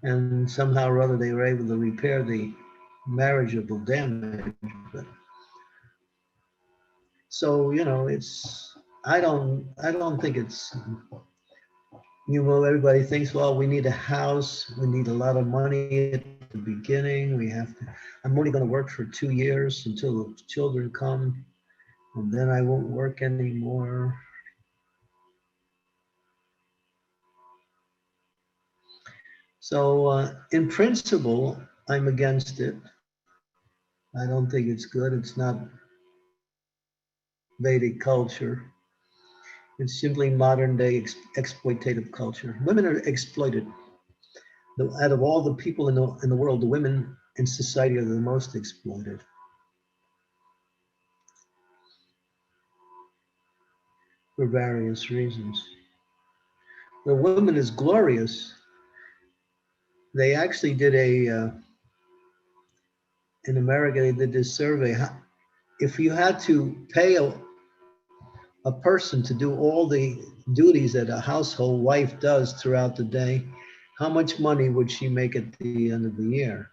and somehow or other they were able to repair the marriageable damage. So, I don't think it's, everybody thinks, well, we need a house, we need a lot of money at the beginning. I'm only going to work for 2 years until the children come, and then I won't work anymore. So in principle, I'm against it. I don't think it's good. It's not Vedic culture. It's simply modern day exploitative culture. Women are exploited. Out of all the people in the world, the women in society are the most exploited for various reasons. The woman is glorious. They actually did in America, they did this survey. If you had to pay a person to do all the duties that a household wife does throughout the day, how much money would she make at the end of the year?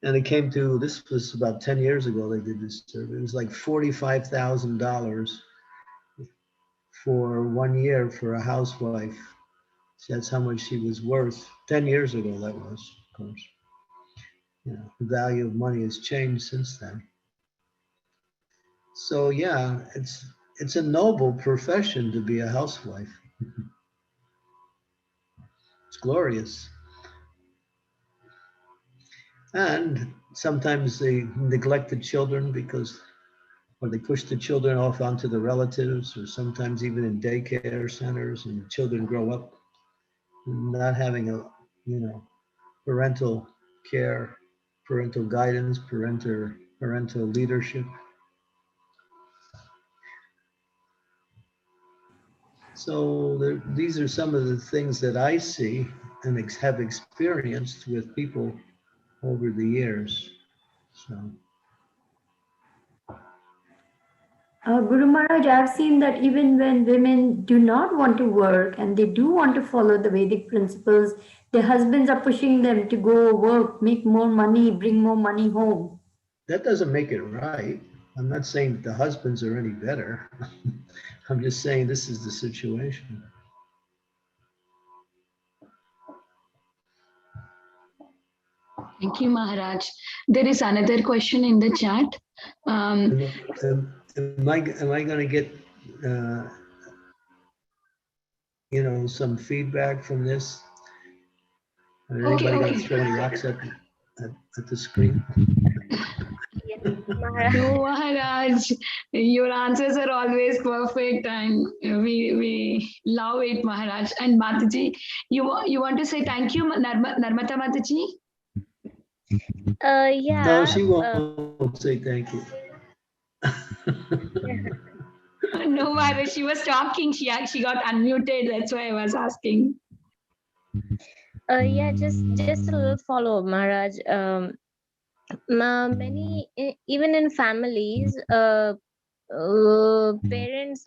And it came to, this was about 10 years ago, they did this survey. It was like $45,000 for 1 year for a housewife. So that's how much she was worth. 10 years ago, that was, of course. The value of money has changed since then. So yeah, it's a noble profession to be a housewife. It's glorious. And sometimes they neglect the children or they push the children off onto the relatives, or sometimes even in daycare centers, and children grow up not having parental care, parental guidance, parental leadership. So these are some of the things that I see and have experienced with people over the years. So. Guru Maharaj, I've seen that even when women do not want to work and they do want to follow the Vedic principles, their husbands are pushing them to go work, make more money, bring more money home. That doesn't make it right. I'm not saying that the husbands are any better. I'm just saying this is the situation. Thank you, Maharaj. There is another question in the chat. Am I going to get some feedback from this? Is anybody going to throw any rocks at the screen? No, Maharaj, your answers are always perfect, and we love it, Maharaj. And Mataji, you want to say thank you, Narmata Mataji? Yeah. No, she won't say thank you. No, Maharaj, she was talking. She got unmuted. That's why I was asking. Yeah, just a little follow-up, Maharaj. Many, even in families, parents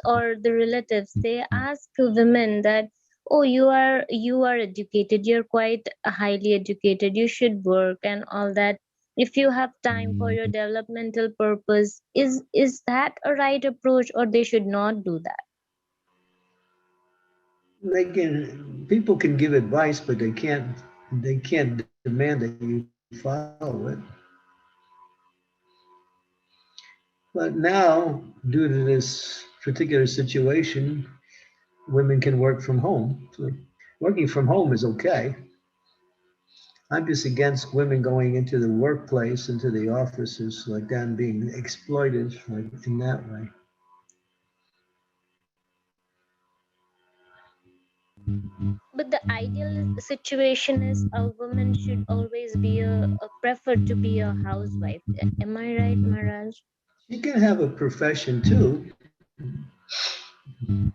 or the relatives, they ask women that, oh, you are educated, you're quite highly educated, you should work and all that. If you have time for your developmental purpose, is that a right approach, or they should not do that? People can give advice, but they can't demand that you follow it. But now, due to this particular situation, women can work from home. So working from home is okay. I'm just against women going into the workplace, into the offices like that, and being exploited like in that way. But the ideal situation is a woman should always be preferred to be a housewife. Am I right, Maharaj? She can have a profession too.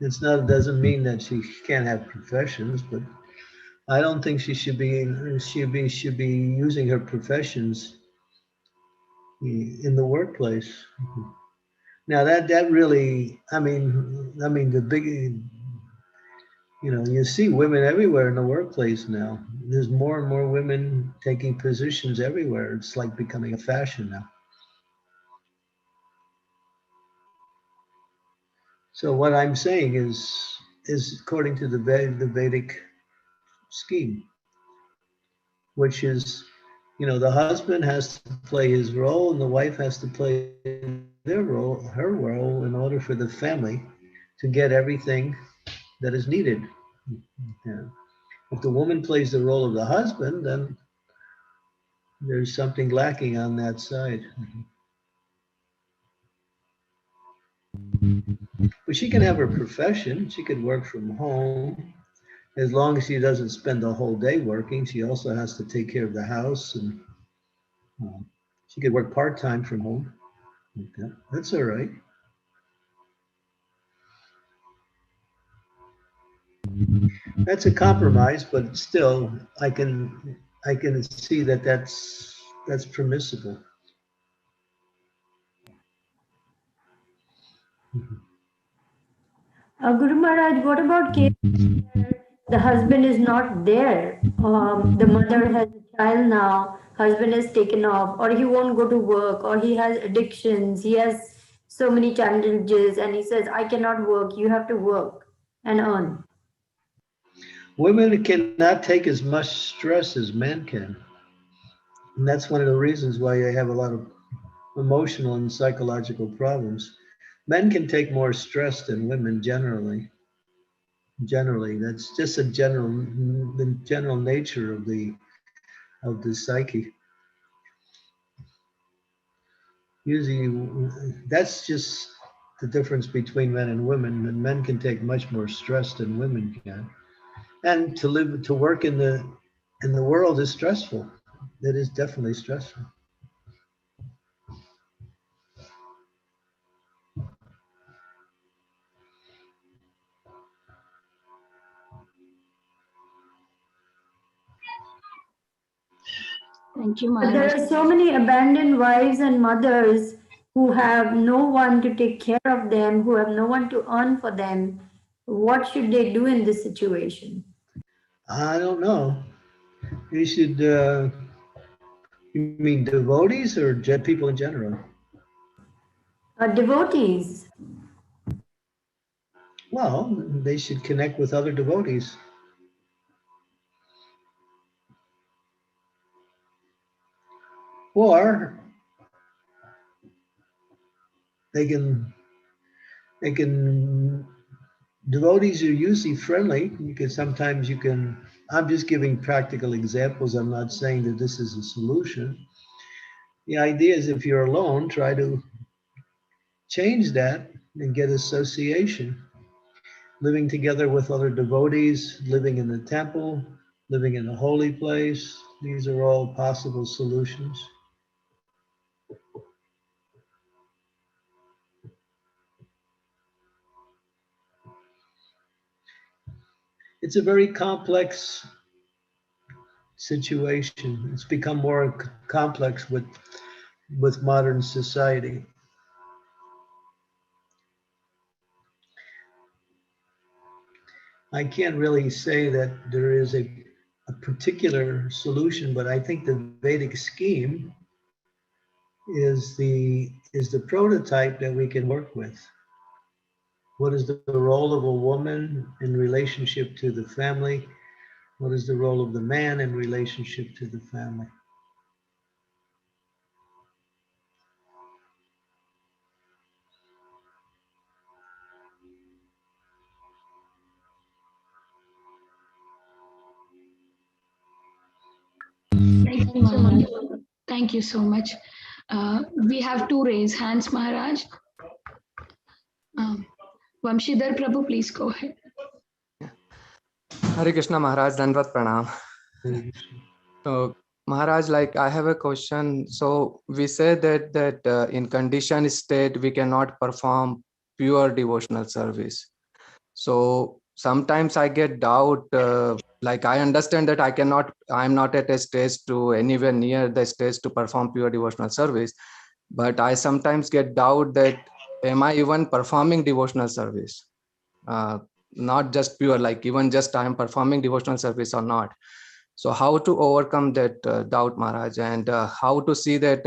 Doesn't mean that she can't have professions, but I don't think she should be using her professions in the workplace. Now that really, I mean the big, you see women everywhere in the workplace now. There's more and more women taking positions everywhere. It's like becoming a fashion now. So what I'm saying is according to the Vedic scheme, which is, the husband has to play his role and the wife has to play her role in order for the family to get everything that is needed. Yeah. If the woman plays the role of the husband, then there's something lacking on that side. But she can have her profession. She could work from home. As long as she doesn't spend the whole day working, she also has to take care of the house, and she could work part-time from home. Okay. That's all right. That's a compromise, but still, I can see that that's permissible. Guru Maharaj, what about cases where the husband is not there? The mother has a child now, husband has taken off, or he won't go to work, or he has addictions, he has so many challenges, and he says, I cannot work, you have to work and earn. Women cannot take as much stress as men can. And that's one of the reasons why they have a lot of emotional and psychological problems. Men can take more stress than women generally. Generally, that's just the general nature of the psyche. Usually, that's just the difference between men and women. And men can take much more stress than women can. And to work in the world is stressful. It is definitely stressful. Thank you, But there Maharaj. are so many abandoned wives and mothers who have no one to take care of them, who have no one to earn for them. What should they do in this situation? I don't know. You should, you mean devotees or people in general? Devotees. Well, they should connect with other devotees. Or they can, devotees are usually friendly because sometimes I'm just giving practical examples. I'm not saying that this is a solution. The idea is if you're alone, try to change that and get association. Living together with other devotees, living in the temple, living in a holy place. These are all possible solutions. It's a very complex situation. It's become more complex with modern society. I can't really say that there is a particular solution, but I think the Vedic scheme is the prototype that we can work with. What is the role of a woman in relationship to the family? What is the role of the man in relationship to the family? Thank you, Maharaj. Thank you so much. We have two raised hands, Maharaj. Vamshidhar Prabhu, please go ahead. Hare Krishna Maharaj, Dandavat Pranam. So Maharaj, like I have a question. So we say that in conditioned state we cannot perform pure devotional service. So sometimes I get doubt. Like I understand that I'm not at a stage to anywhere near the stage to perform pure devotional service, but I sometimes get doubt that am I even performing devotional service? Not just pure, like even just I'm performing devotional service or not. So how to overcome that doubt, Maharaj, and how to see that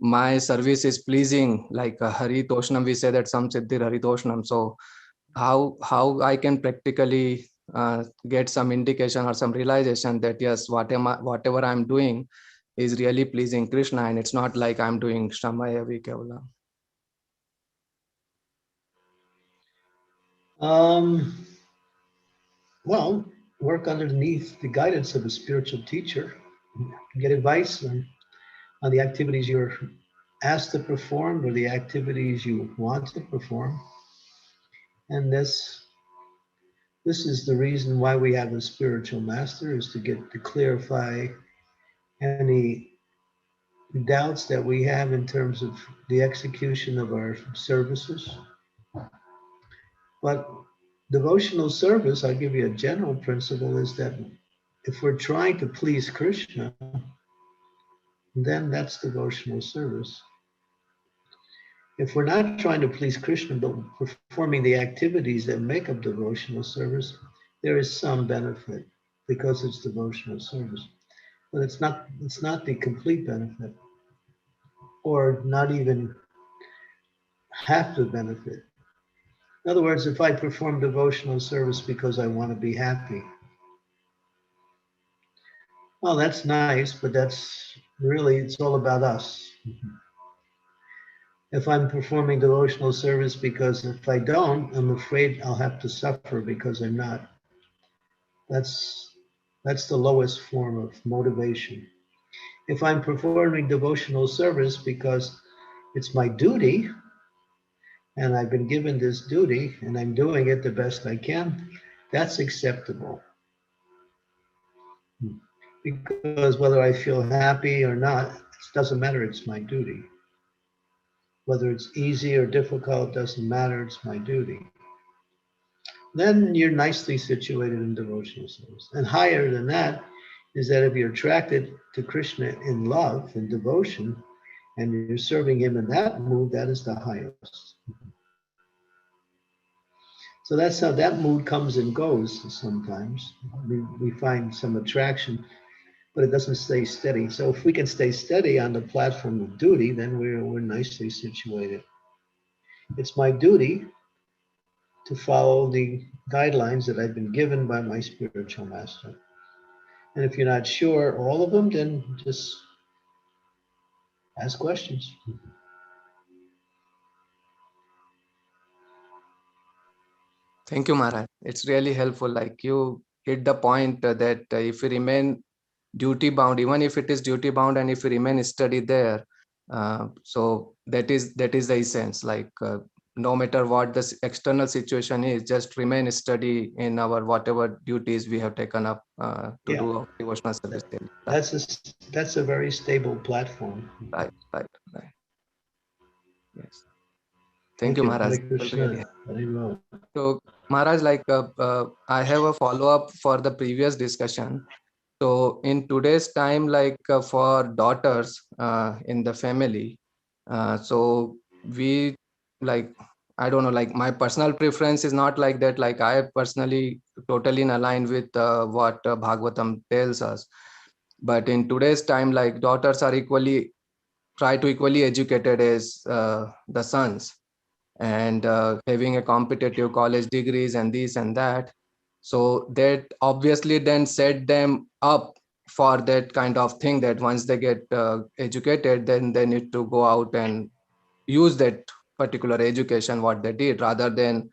my service is pleasing, like Hari Toshnam, we say that Samsiddhir Hari Toshnam. So how I can practically get some indication or some realization that yes, whatever I'm doing is really pleasing Krishna, and it's not like I'm doing Shramaya Vikavla. Well, work underneath the guidance of a spiritual teacher. Get advice on the activities you're asked to perform or the activities you want to perform. And this is the reason why we have a spiritual master, is to clarify any doubts that we have in terms of the execution of our services. But devotional service, I'll give you a general principle, is that if we're trying to please Krishna, then that's devotional service. If we're not trying to please Krishna, but performing the activities that make up devotional service, there is some benefit because it's devotional service. But it's not the complete benefit, or not even half the benefit. In other words, if I perform devotional service because I want to be happy, well, that's nice, but that's really, it's all about us. If I'm performing devotional service because if I don't, I'm afraid I'll have to suffer because I'm not, that's the lowest form of motivation. If I'm performing devotional service because it's my duty, and I've been given this duty, and I'm doing it the best I can, that's acceptable. Because whether I feel happy or not, it doesn't matter, it's my duty. Whether it's easy or difficult, doesn't matter, it's my duty. Then you're nicely situated in devotional service. And higher than that is that if you're attracted to Krishna in love and devotion, and you're serving him in that mood, that is the highest. So that's how that mood comes and goes sometimes. We find some attraction, but it doesn't stay steady. So if we can stay steady on the platform of duty, then we're nicely situated. It's my duty to follow the guidelines that I've been given by my spiritual master. And if you're not sure all of them, then just ask questions. Thank you, Maharaj. It's really helpful. Like you hit the point that if we remain duty bound, even if it is duty bound, and if we remain steady there, so that is the essence. Like no matter what the external situation is, just remain steady in our whatever duties we have taken up to do our devotional service daily. That's a very stable platform. Right. Yes. Thank you, Maharaj. So, Maharaj, like I have a follow-up for the previous discussion. So, in today's time, like for daughters in the family, so we like, I don't know, like my personal preference is not like that. Like I personally totally in line with what Bhagavatam tells us. But in today's time, like daughters are equally educated as the sons, and having a competitive college degrees and this and that. So that obviously then set them up for that kind of thing, that once they get educated, then they need to go out and use that particular education what they did, rather than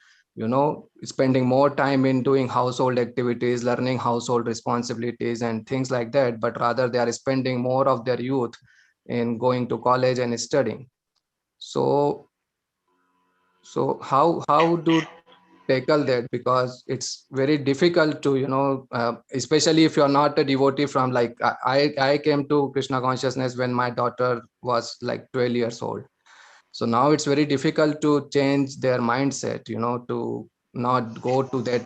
spending more time in doing household activities, learning household responsibilities and things like that, but rather they are spending more of their youth in going to college and studying. So how do tackle that? Because it's very difficult to especially if you're not a devotee from, like I came to Krishna consciousness when my daughter was like 12 years old. So now it's very difficult to change their mindset, to not go to that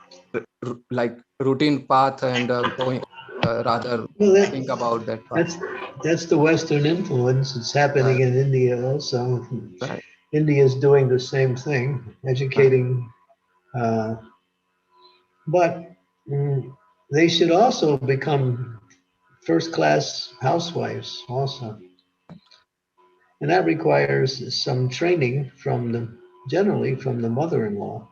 like routine path and going rather think about that path. That's the Western influence. It's happening in India also. Right. India is doing the same thing, educating, but they should also become first-class housewives also. And that requires some training generally from the mother-in-law.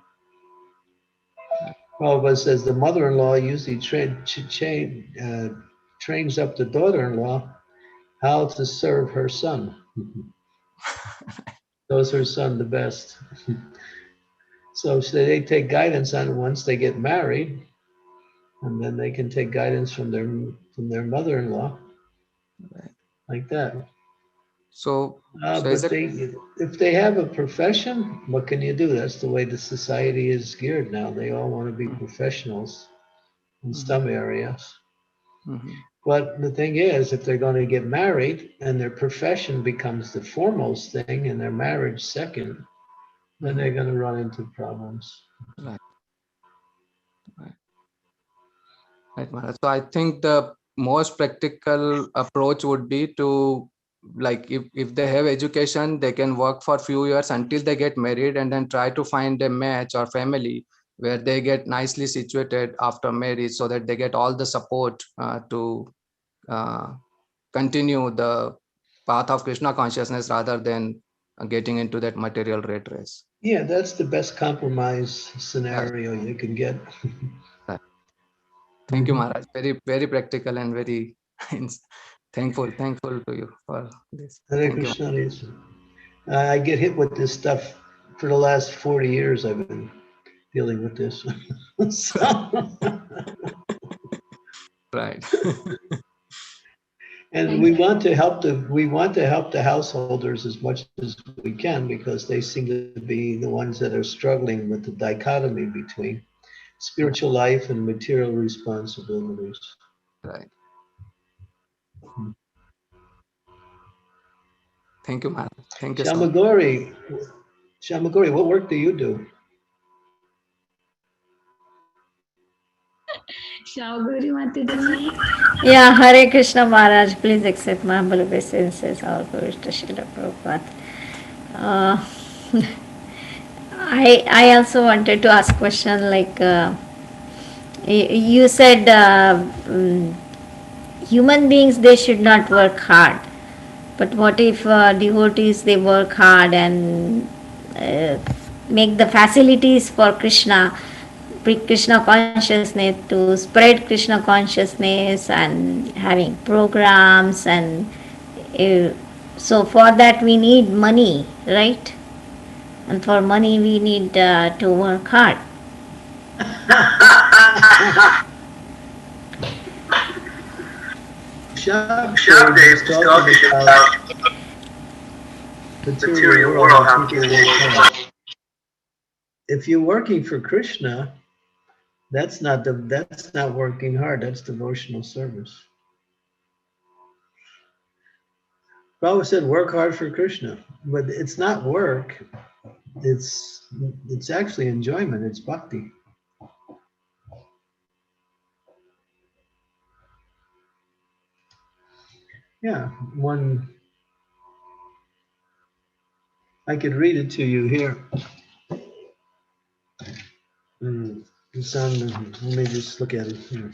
Prabhupada says the mother-in-law usually trains up the daughter-in-law how to serve her son. Knows her son the best. So they take guidance on it once they get married, and then they can take guidance from their mother-in-law, like that. So, But if they have a profession, what can you do? That's the way the society is geared now. They all want to be professionals in some areas. But the thing is, if they're going to get married and their profession becomes the foremost thing and their marriage second, then they're going to run into problems. Right, Maharaj. So I think the most practical approach would be to, like, if they have education, they can work for a few years until they get married, and then try to find a match or family where they get nicely situated after marriage, so that they get all the support to continue the path of Krishna consciousness rather than getting into that material rat race. Yeah, that's the best compromise scenario you can get. Thank you, Maharaj. Very, very practical and very thankful to you for this. Hare Krishna. I get hit with this stuff for the last 40 years. I've been dealing with this. Right. And we want to help the householders as much as we can, because they seem to be the ones that are struggling with the dichotomy between spiritual life and material responsibilities. Right. Thank you, Maharaj. Thank you so much. Shamagori, what work do you do? Yeah, Hare Krishna Maharaj, please accept my humble obeisances, our Guru Srila Prabhupada. I also wanted to ask a question, like you said human beings, they should not work hard. But what if devotees, they work hard and make the facilities for Krishna consciousness, to spread Krishna consciousness and having programs, and so for that we need money, right? And for money we need to work hard. Shabdev is talking about material world, how people work hard. If you're working for Krishna, that's not working hard. That's devotional service. Prabhupada said, "Work hard for Krishna," but it's not work. It's actually enjoyment. It's bhakti. Yeah, I could read it to you here. It's on. Let me just look at it here.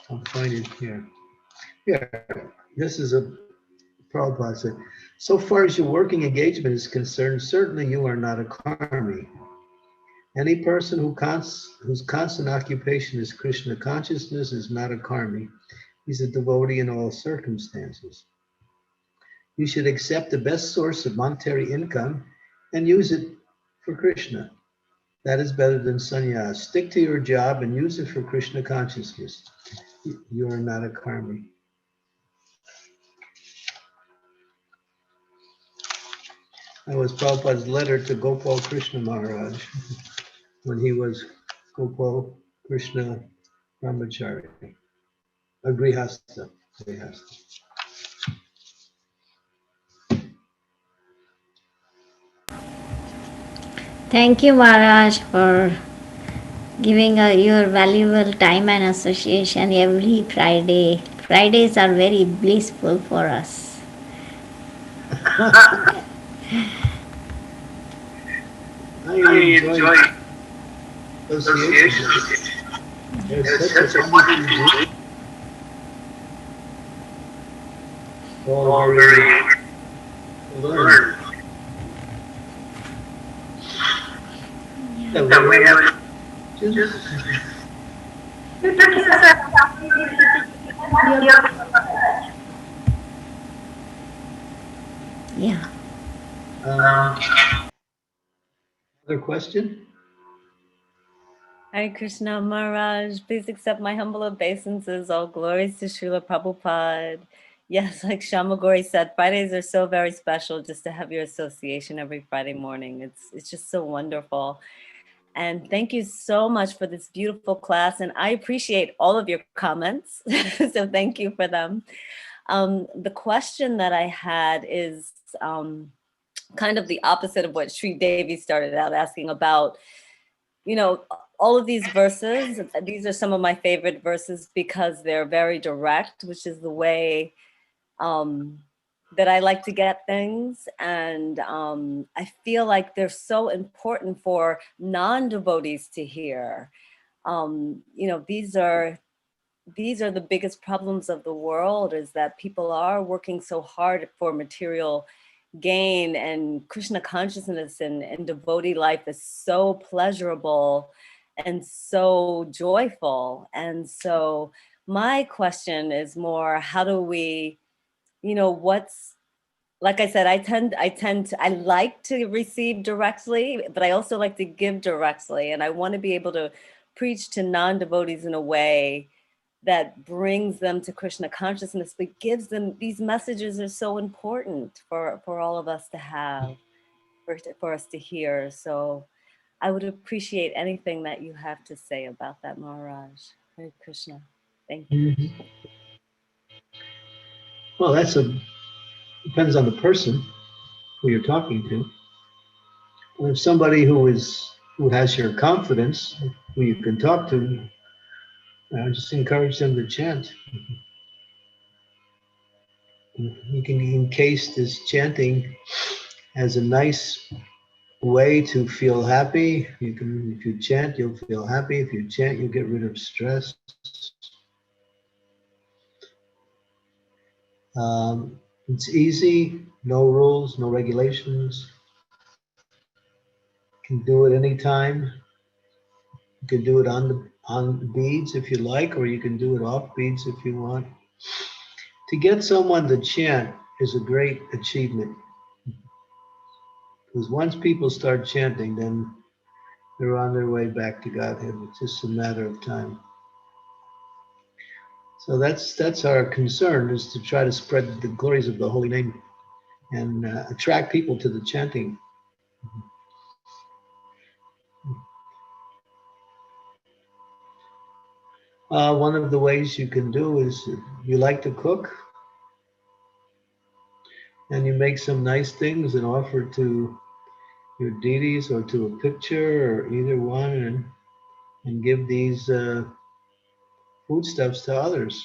I'll find it here. Here, this is a Prabhupada said. So far as your working engagement is concerned, certainly you are not a karmi. Any person whose constant occupation is Krishna consciousness is not a karmi. He's a devotee in all circumstances. You should accept the best source of monetary income and use it for Krishna. That is better than sannyas. Stick to your job and use it for Krishna consciousness. You are not a karmi. That was Prabhupada's letter to Gopal Krishna Maharaj when he was Gopal Krishna Brahmachari. Grihastha. Thank you, Maharaj, for giving your valuable time and association every Friday. Fridays are very blissful for us. I enjoy association. There's such a all very learned. Yeah, we have just Yeah. Other question? Hare Krishna Maharaj, please accept my humble obeisances. All glories to Srila Prabhupada. Yes, like Shamagori said, Fridays are so very special just to have your association every Friday morning. It's just so wonderful. And thank you so much for this beautiful class. And I appreciate all of your comments. So thank you for them. The question that I had is kind of the opposite of what Sri Devi started out asking about. You know, all of these verses, these are some of my favorite verses because they're very direct, which is the way that I like to get things. And I feel like they're so important for non-devotees to hear. You know, these are the biggest problems of the world, is that people are working so hard for material gain, and Krishna consciousness and devotee life is so pleasurable and so joyful. And so my question is more, how do we, you know, what's, like I said, I like to receive directly, but I also like to give directly. And I want to be able to preach to non-devotees in a way that brings them to Krishna consciousness, but gives them, these messages are so important for all of us to have, for us to hear. So I would appreciate anything that you have to say about that, Maharaj. Hare Krishna. Thank you. Well, depends on the person who you're talking to. If somebody who has your confidence, who you can talk to, just encourage them to chant. You can encase this chanting as a nice way to feel happy. If you chant, you'll feel happy. If you chant, you'll get rid of stress. It's easy, no rules, no regulations. You can do it anytime. You can do it on beads if you like, or you can do it off beads if you want. To get someone to chant is a great achievement. Because once people start chanting, then they're on their way back to Godhead. It's just a matter of time. So that's our concern, is to try to spread the glories of the holy name and attract people to the chanting. One of the ways you can do is, you like to cook, and you make some nice things and offer to your deities or to a picture or either one, and give these foodstuffs to others.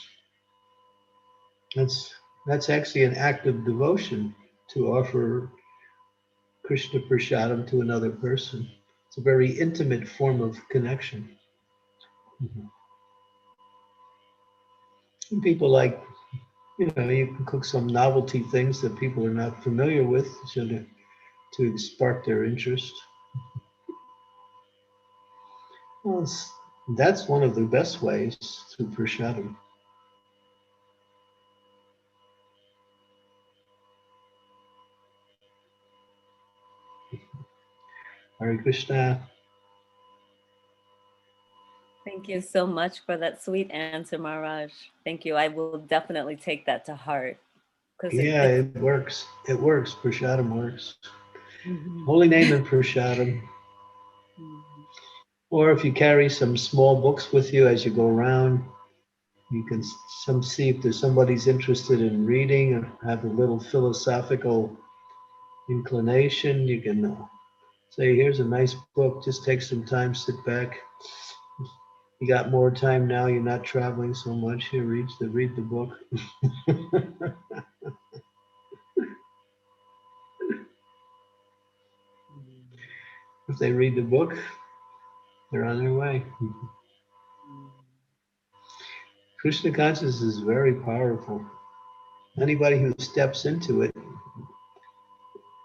That's actually an act of devotion, to offer Krishna Prasadam to another person. It's a very intimate form of connection. And people like, you can cook some novelty things that people are not familiar with, so to spark their interest. Well, that's one of the best ways, through prasadam. Hare Krishna. Thank you so much for that sweet answer, Maharaj. Thank you. I will definitely take that to heart. Yeah, it works. It works. Prasadam works. Mhm. Holy name and prasadam. Or if you carry some small books with you as you go around, you can see if there's somebody's interested in reading or have a little philosophical inclination. You can say, here's a nice book, just take some time, sit back. You got more time now, you're not traveling so much. Here, read the book. If they read the book, they're on their way. Krishna consciousness is very powerful. Anybody who steps into it,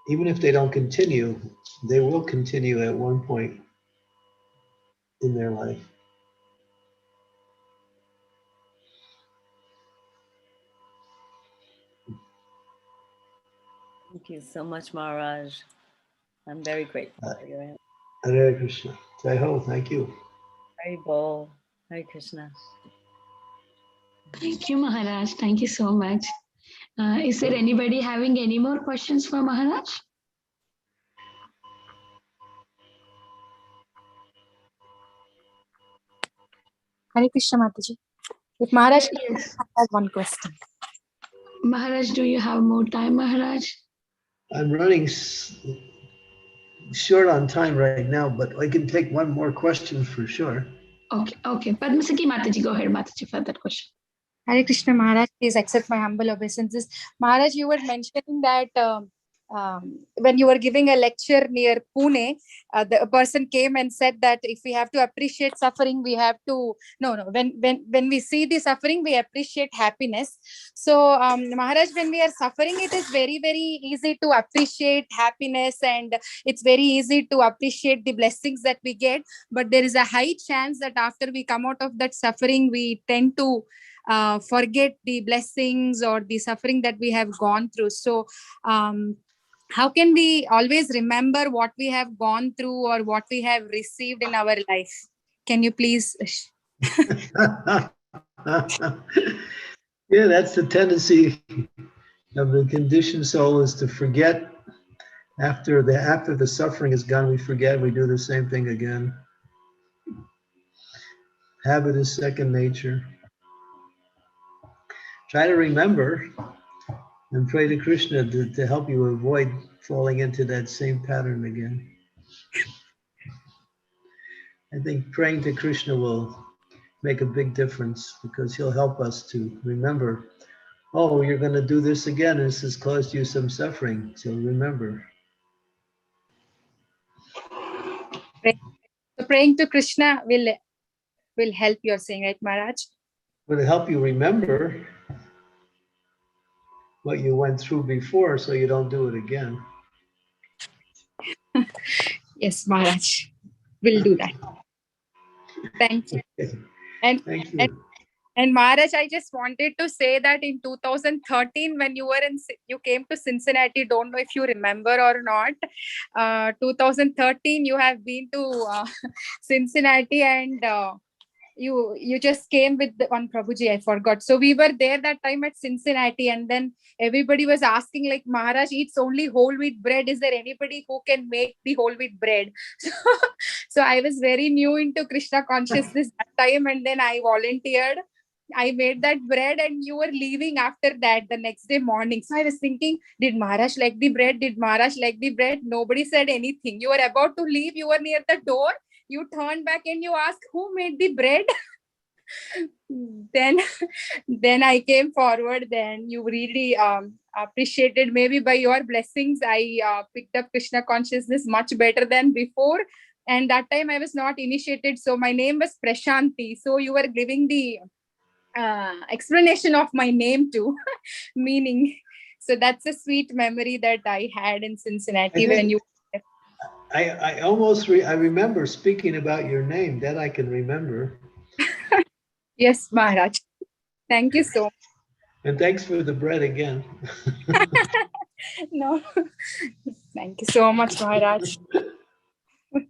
even if they don't continue, they will continue at one point in their life. Thank you so much, Maharaj. I'm very grateful for your answer. Hare Krishna. Jai Ho, thank you. Very bold. Hare Krishna. Thank you, Maharaj. Thank you so much. Is there anybody having any more questions for Maharaj? Hare Krishna Mataji. If Maharaj, Yes. I have one question. Maharaj, do you have more time, Maharaj? I'm running short on time right now, but I can take one more question for sure. Okay. Padmasaki Mataji, go ahead, Mataji, for that question. Hare Krishna Maharaj, please accept my humble obeisances. Maharaj, you were mentioning that when you were giving a lecture near Pune, the person came and said that if we have to appreciate suffering, we have to when we see the suffering, we appreciate happiness. So Maharaj, when we are suffering, it is very, very easy to appreciate happiness, and it's very easy to appreciate the blessings that we get. But there is a high chance that after we come out of that suffering, we tend to forget the blessings or the suffering that we have gone through. So how can we always remember what we have gone through or what we have received in our life? Can you please? Yeah, that's the tendency of the conditioned soul, is to forget. After the suffering is gone, we forget, we do the same thing again. Habit is second nature. Try to remember and pray to Krishna to help you avoid falling into that same pattern again. I think praying to Krishna will make a big difference, because he'll help us to remember, oh, you're going to do this again, and this has caused you some suffering, so remember. So praying to Krishna will help, you're saying, right, Maharaj? Will help you remember what you went through before, so you don't do it again. Yes, Maharaj, we'll do that. Thank you. Thank you. And Maharaj, I just wanted to say that in 2013, when you came to Cincinnati, don't know if you remember or not. 2013, you have been to Cincinnati, and you just came with one Prabhuji, I forgot. So we were there that time at Cincinnati, and then everybody was asking, like, Maharaj eats only whole wheat bread. Is there anybody who can make the whole wheat bread? So I was very new into Krishna consciousness that time, and then I volunteered. I made that bread, and you were leaving after that the next day morning. So I was thinking, did Maharaj like the bread? Did Maharaj like the bread? Nobody said anything. You were about to leave. You were near the door. You turned back and you asked, who made the bread? Then I came forward. Then you really appreciated. Maybe by your blessings, I picked up Krishna consciousness much better than before. And that time I was not initiated. So my name was Prashanti. So you were giving the explanation of my name too, meaning. So that's a sweet memory that I had in Cincinnati when you. I almost I remember speaking about your name. That I can remember. Yes, Maharaj. Thank you so much. And thanks for the bread again. No, thank you so much, Maharaj. Thank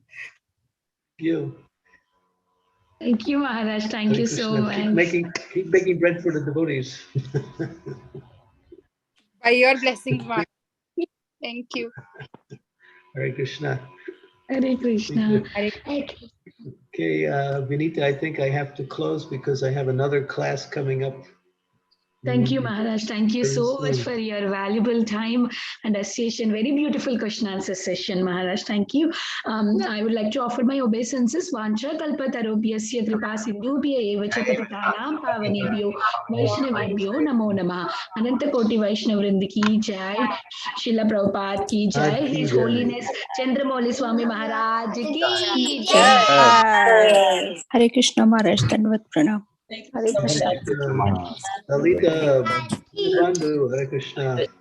you. Thank you, Maharaj. Thank you so much. Keep making bread for the devotees. By your blessings, Maharaj. Thank you. Hare Krishna. Hare Krishna. Okay, Vinita, I think I have to close because I have another class coming up. Thank you, Maharaj. Thank you so much for your valuable time and association. Very beautiful question answer session, Maharaj. Thank you. I would like to offer my obeisances. Vancha kalpatarobhyasya kripa sindhubhya eva cha patitanam pavanebhyo vaishnavebhyo namo namah. Ananta Koti Vaishnavrind ki jai. Srila Prabhupada ki jai. His Holiness Candramauli Swami Maharaj ki jai. Hare Krishna Maharaj, Dandavat Pranam. Hare Krishna. Lalita Bandhu, Hare Krishna.